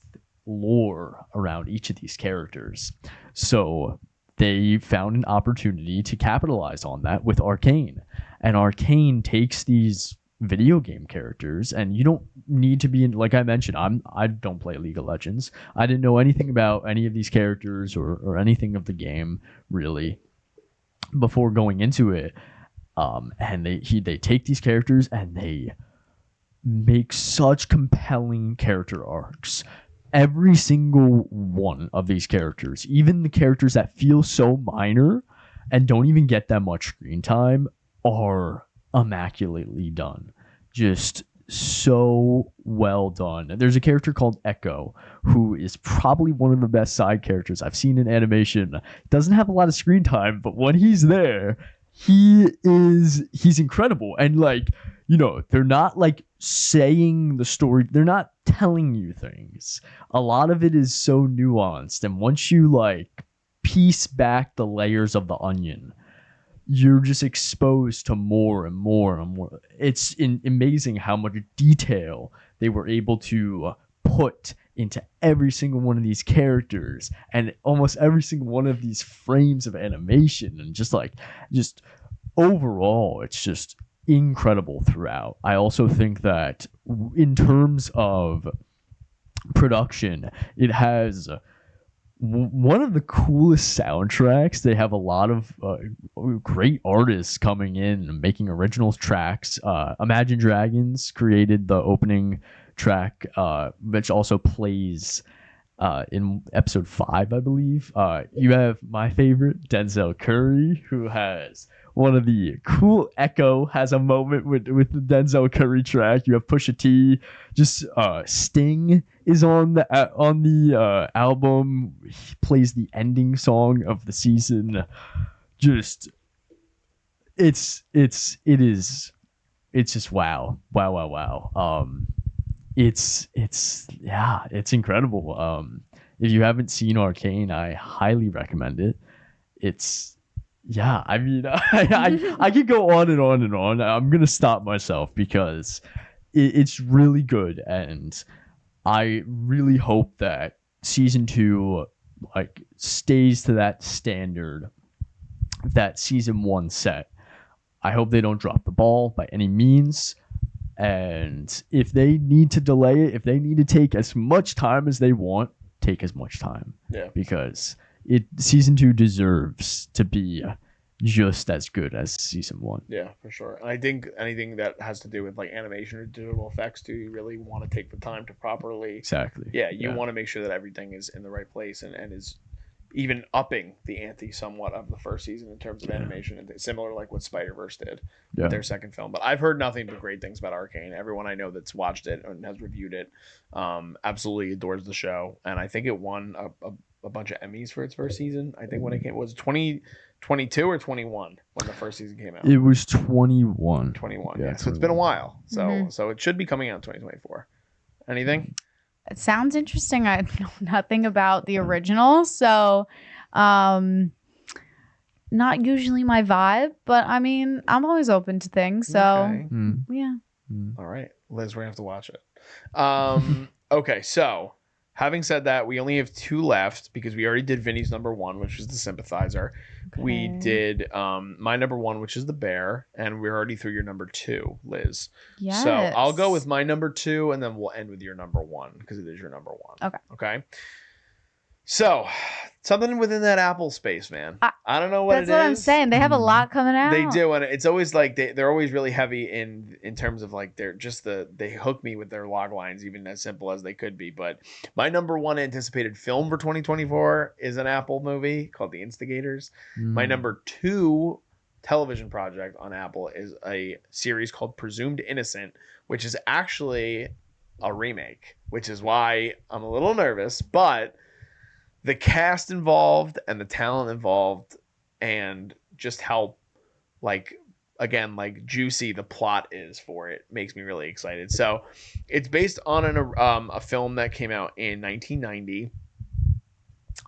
lore around each of these characters. So they found an opportunity to capitalize on that with Arcane. And Arcane takes these video game characters, and you don't need to be in, like I mentioned, I don't play League of Legends. I didn't know anything about any of these characters or anything of the game really before going into it. And they take these characters and they make such compelling character arcs. Every single one of these characters, even the characters that feel so minor and don't even get that much screen time, are immaculately done. Just so well done. There's a character called Echo who is probably one of the best side characters I've seen in animation. Doesn't have a lot of screen time, but when he's there, he's incredible. And like, you know, they're not like saying the story, they're not telling you things. A lot of it is so nuanced, and once you like piece back the layers of the onion, you're just exposed to more and more and more. It's amazing how much detail they were able to put into every single one of these characters and almost every single one of these frames of animation, and just overall, it's just incredible throughout. I also think that in terms of production, it has one of the coolest soundtracks. They have a lot of great artists coming in and making original tracks. Imagine Dragons created the opening track, which also plays in episode 5, I believe. You have my favorite, Denzel Curry, who has one of the cool. Echo has a moment with the Denzel Curry track. You have Pusha T. Just Sting is on the album. He plays the ending song of the season. Just it's just wow. It's incredible. If you haven't seen Arcane, I highly recommend it. I mean, I could go on and on and on. I'm gonna stop myself because it's really good, and I really hope that season 2 like stays to that standard that season 1 set. I hope they don't drop the ball by any means. And if they need to delay it, if they need to take as much time as they want, take as much time. Yeah. Because season 2 deserves to be just as good as season 1. Yeah, for sure. And I think anything that has to do with like animation or digital effects too, you really want to take the time to properly. Exactly. Yeah, you want to make sure that everything is in the right place and is even upping the ante somewhat of the first season in terms of animation, and similar like what Spider-Verse did with their second film. But I've heard nothing but great things about Arcane. Everyone I know that's watched it and has reviewed it absolutely adores the show, and I think it won a bunch of Emmys for its first season. I think when it came, was 2022 or 21 when the first season came out? It was 21. 21, yeah. So it's been a while. So it should be coming out in 2024. Anything? It sounds interesting. I know nothing about the original, so not usually my vibe, but I mean, I'm always open to things, so yeah. All right, Liz, we're gonna have to watch it. Okay, so having said that, we only have 2 left because we already did Vinny's number 1, which is the sympathizer. Okay. We did my number 1, which is the bear, and we're already through your number 2, Liz. Yes. So I'll go with my number 2, and then we'll end with your number 1 because it is your number 1. Okay. So something within that Apple space, man. I don't know what it is. That's what I'm saying. They have a lot coming out. They do, and it's always like they're always really heavy in terms of like they hook me with their log lines, even as simple as they could be. But my number 1 anticipated film for 2024 is an Apple movie called The Instigators. My number 2 television project on Apple is a series called Presumed Innocent, which is actually a remake, which is why I'm a little nervous, but the cast involved and the talent involved and just how like again, like juicy the plot is for it makes me really excited. So it's based on a film that came out in 1990.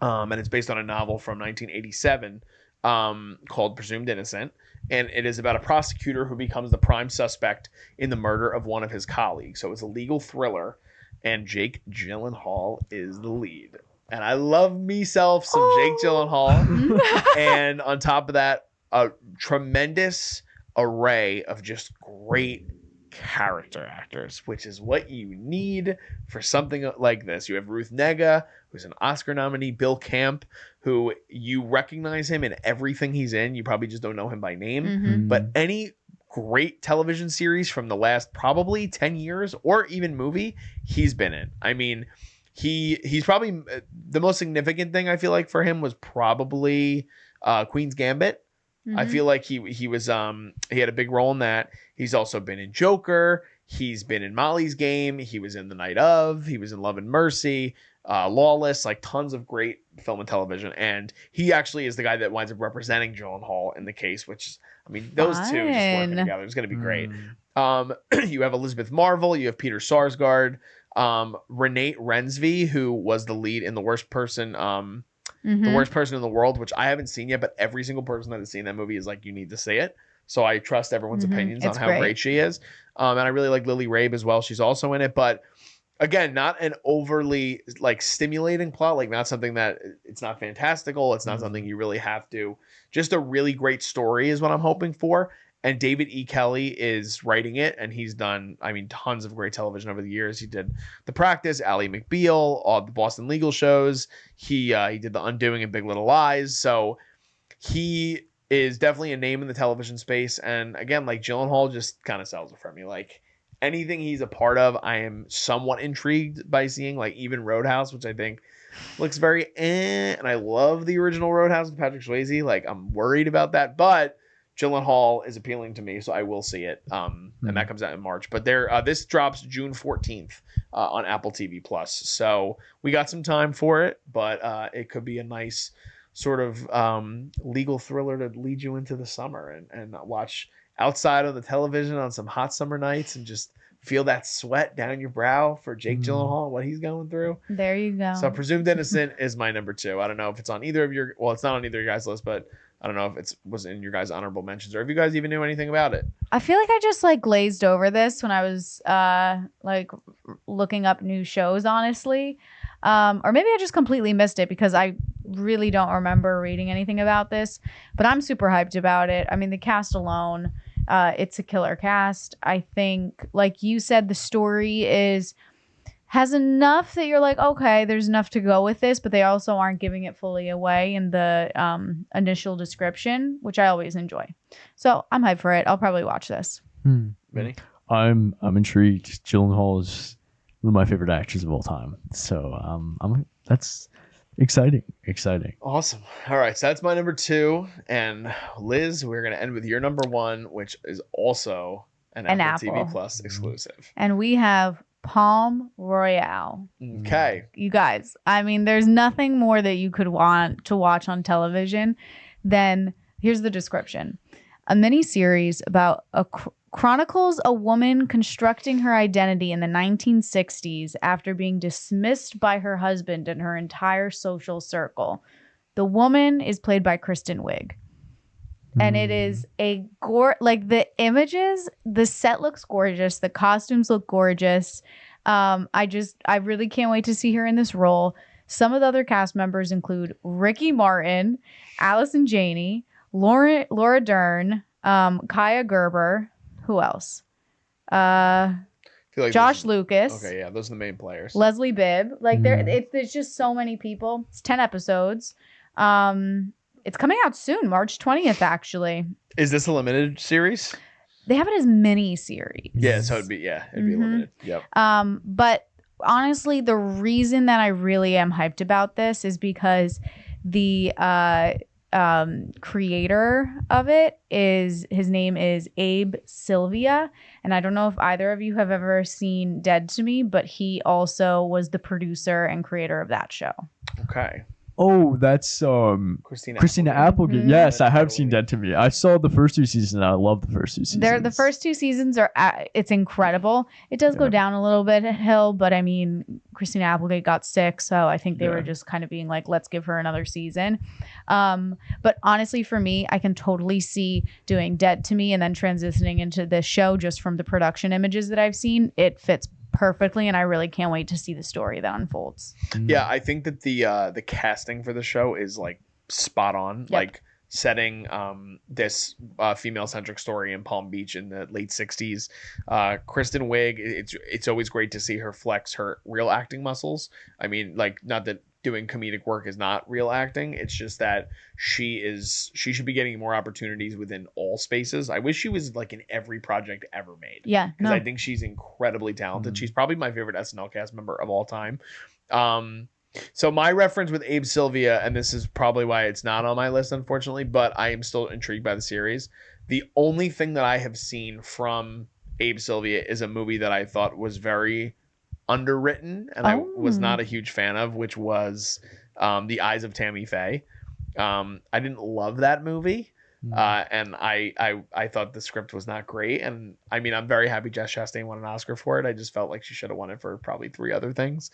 And it's based on a novel from 1987 called Presumed Innocent. And it is about a prosecutor who becomes the prime suspect in the murder of one of his colleagues. So it's a legal thriller, and Jake Gyllenhaal is the lead. And I love myself some Jake Gyllenhaal. And on top of that, a tremendous array of just great character actors, which is what you need for something like this. You have Ruth Negga, who's an Oscar nominee, Bill Camp, who you recognize him in everything he's in. You probably just don't know him by name, but any great television series from the last probably 10 years or even movie he's been in. I mean, he's probably the most significant thing I feel like for him was probably Queen's Gambit. I feel like he was he had a big role in that. He's also been in Joker. He's been in Molly's Game. He was in The Night Of. He was in Love and Mercy, Lawless, like tons of great film and television. And he actually is the guy that winds up representing Gyllenhaal in the case, which is, I mean, those two just working together is going to be great. You have Elizabeth Marvel. You have Peter Sarsgaard, Renate Rensby, who was the lead in The Worst Person. The Worst Person in the World, which I haven't seen yet, but every single person that has seen that movie is like, you need to see it. So I trust everyone's opinions on how great she is. And I really like Lily Rabe as well. She's also in it. But again, not an overly like stimulating plot, like not something that it's not fantastical. It's not something you really have to. Just a really great story is what I'm hoping for. And David E. Kelly is writing it, and he's done, I mean, tons of great television over the years. He did The Practice, Ally McBeal, all the Boston legal shows. He did The Undoing and Big Little Lies. So he is definitely a name in the television space. And again, like Gyllenhaal just kind of sells it for me. Like anything he's a part of, I am somewhat intrigued by seeing, like even Roadhouse, which I think looks very and I love the original Roadhouse with Patrick Swayze. Like I'm worried about that, but Gyllenhaal is appealing to me, so I will see it. And that comes out in March. But this drops June 14th on Apple TV Plus. So we got some time for it, but it could be a nice sort of legal thriller to lead you into the summer and watch outside of the television on some hot summer nights and just feel that sweat down your brow for Jake Gyllenhaal, what he's going through. There you go. So Presumed Innocent is my number 2. I don't know if it's on either of your, well, it's not on either of your guys' list, but I don't know if it was in your guys' honorable mentions or if you guys even knew anything about it. I feel like I just like glazed over this when I was like looking up new shows, honestly. Or maybe I just completely missed it because I really don't remember reading anything about this. But I'm super hyped about it. I mean, the cast alone, it's a killer cast. I think, like you said, the story has enough that you're like, okay, there's enough to go with this, but they also aren't giving it fully away in the initial description, which I always enjoy. So I'm hyped for it. I'll probably watch this. Vinny? I'm intrigued. Gyllenhaal is one of my favorite actors of all time. So that's exciting. Awesome. All right, so that's my number 2. And Liz, we're going to end with your number 1, which is also an Apple TV Plus exclusive. And we have Palm Royale. Okay. You guys, I mean, there's nothing more that you could want to watch on television than, here's the description. A mini-series about chronicles a woman constructing her identity in the 1960s after being dismissed by her husband and her entire social circle. The woman is played by Kristen Wiig. And it is like the images, the set looks gorgeous. The costumes look gorgeous. I really can't wait to see her in this role. Some of the other cast members include Ricky Martin, Allison Janney, Laura Dern, Kaya Gerber. Who else? I feel like Josh Lucas. Okay, yeah, those are the main players. Leslie Bibb. Like there's just so many people. It's 10 episodes. It's coming out soon, March 20th, actually. Is this a limited series? They have it as mini series. Yeah, so it'd be limited. Yep. But honestly, the reason that I really am hyped about this is because the creator of it his name is Abe Sylvia, and I don't know if either of you have ever seen Dead to Me, but he also was the producer and creator of that show. Okay. Oh, that's Christina Applegate. Mhm. Yes, I have seen Dead to Me. I saw the first 2 seasons and I love the first 2 seasons. The first 2 seasons are it's incredible. It does go Yeah. down a little bit hill, but I mean, Christina Applegate got sick, so I think they Yeah. were just kind of being like, let's give her another season. But honestly, for me, I can totally see doing Dead to Me and then transitioning into this show just from the production images that I've seen. It fits perfectly, and I really can't wait to see the story that unfolds. Yeah, I think that the casting for the show is like spot on. Yep. Like setting this female centric story in Palm Beach in the late 60s. Kristen Wiig, it's always great to see her flex her real acting muscles. I mean, like, not that doing comedic work is not real acting, it's just that she should be getting more opportunities within all spaces. I wish she was like in every project ever made. Yeah, Because no. I think she's incredibly talented. She's probably my favorite SNL cast member of all time. So my reference with Abe Sylvia, and this is probably why it's not on my list, unfortunately, but I am still intrigued by the series. The only thing that I have seen from Abe Sylvia is a movie that I thought was very underwritten and I was not a huge fan of, which was The Eyes of Tammy Faye. I didn't love that movie. And I thought the script was not great. And I mean, I'm very happy Jess Chastain won an Oscar for it. I just felt like she should have won it for probably 3 other things.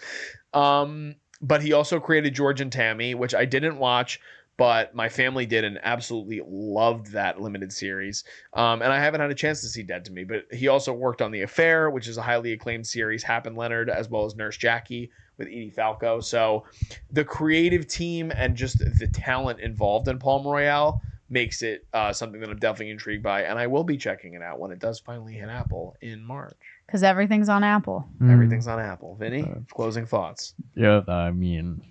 But he also created George and Tammy, which I didn't watch, but my family did and absolutely loved that limited series. And I haven't had a chance to see Dead to Me, but he also worked on The Affair, which is a highly acclaimed series, Hap and Leonard, as well as Nurse Jackie with Edie Falco. So the creative team and just the talent involved in Palm Royale makes it something that I'm definitely intrigued by, and I will be checking it out when it does finally hit Apple in March. Because everything's on Apple. Everything's on Apple. Vinny, closing thoughts. Yeah, I mean,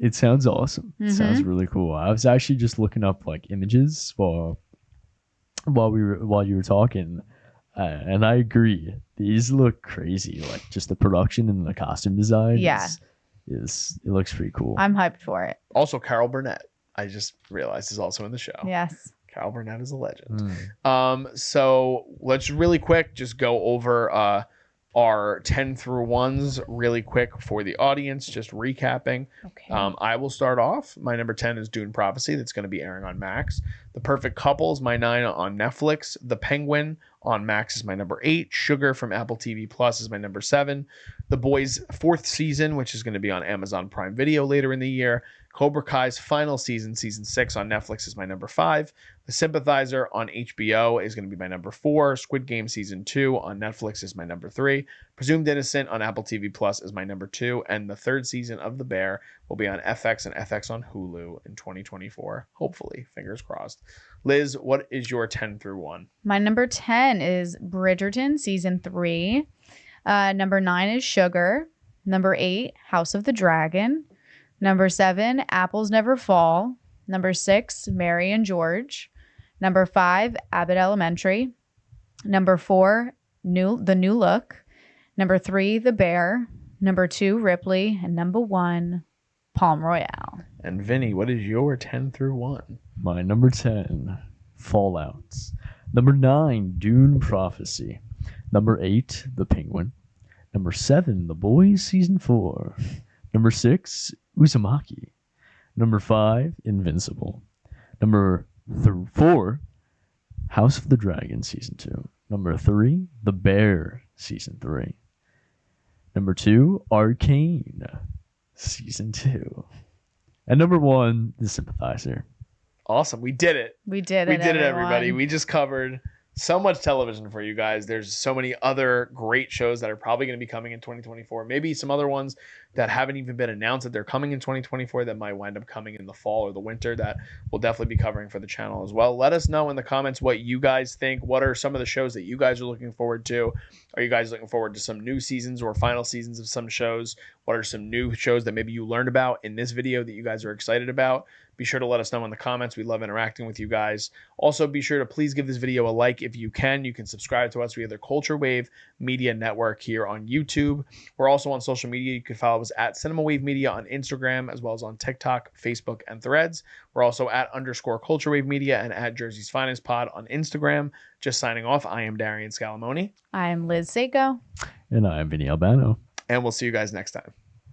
it sounds awesome. It sounds really cool. I was actually just looking up like images while you were talking, and I agree. These look crazy. Like just the production and the costume design. Yeah. It looks pretty cool. I'm hyped for it. Also, Carol Burnett, I just realized, is also in the show. Yes. Carol Burnett is a legend. So let's really quick just go over our 10 through 1s really quick for the audience, just recapping. Okay. I will start off. My number 10 is Dune Prophecy. That's going to be airing on Max. The Perfect Couple is my 9 on Netflix. The Penguin on Max is my number 8. Sugar from Apple TV Plus is my number 7. The Boys' 4th season, which is going to be on Amazon Prime Video later in the year. Cobra Kai's final season, season 6 on Netflix is my number 5. The Sympathizer on HBO is going to be my number 4. Squid Game season 2 on Netflix is my number 3. Presumed Innocent on Apple TV Plus is my number 2. And the 3rd season of The Bear will be on FX and FX on Hulu in 2024. Hopefully, fingers crossed. Liz, what is your 10 through 1? My number 10 is Bridgerton season 3. Number 9 is Sugar. Number 8, House of the Dragon. Number 7, Apples Never Fall. Number 6, Mary and George. Number 5, Abbott Elementary. Number 4, The New Look. Number 3, The Bear. Number 2, Ripley. And number 1, Palm Royale. And Vinny, what is your 10 through 1? My number 10, Fallout. Number 9, Dune Prophecy. Number 8, The Penguin. Number 7, The Boys Season 4. Number 6, Uzumaki. Number 5, Invincible. Number 4, House of the Dragon Season 2. Number 3, The Bear Season 3. Number 2, Arcane Season 2. And number 1, The Sympathizer. Awesome. We did it. We did We it, did it, everyone. everybody. We just covered so much television for you guys. There's so many other great shows that are probably going to be coming in 2024. Maybe some other ones that haven't even been announced that they're coming in 2024 that might wind up coming in the fall or the winter that we'll definitely be covering for the channel as well. Let us know in the comments what you guys think. What are some of the shows that you guys are looking forward to? Are you guys looking forward to some new seasons or final seasons of some shows? What are some new shows that maybe you learned about in this video that you guys are excited about? Be sure to let us know in the comments. We love interacting with you guys. Also, be sure to please give this video a like if you can. You can subscribe to us via the Culture Wave Media Network here on YouTube. We're also on social media. You can follow us at Cinema Wave Media on Instagram, as well as on TikTok, Facebook, and Threads. We're also at _Culture Wave Media and at Jersey's Finest Pod on Instagram. Just signing off, I am Darian Scalamoni. I'm Liz Seiko. And I'm Vinny Albano. And we'll see you guys next time.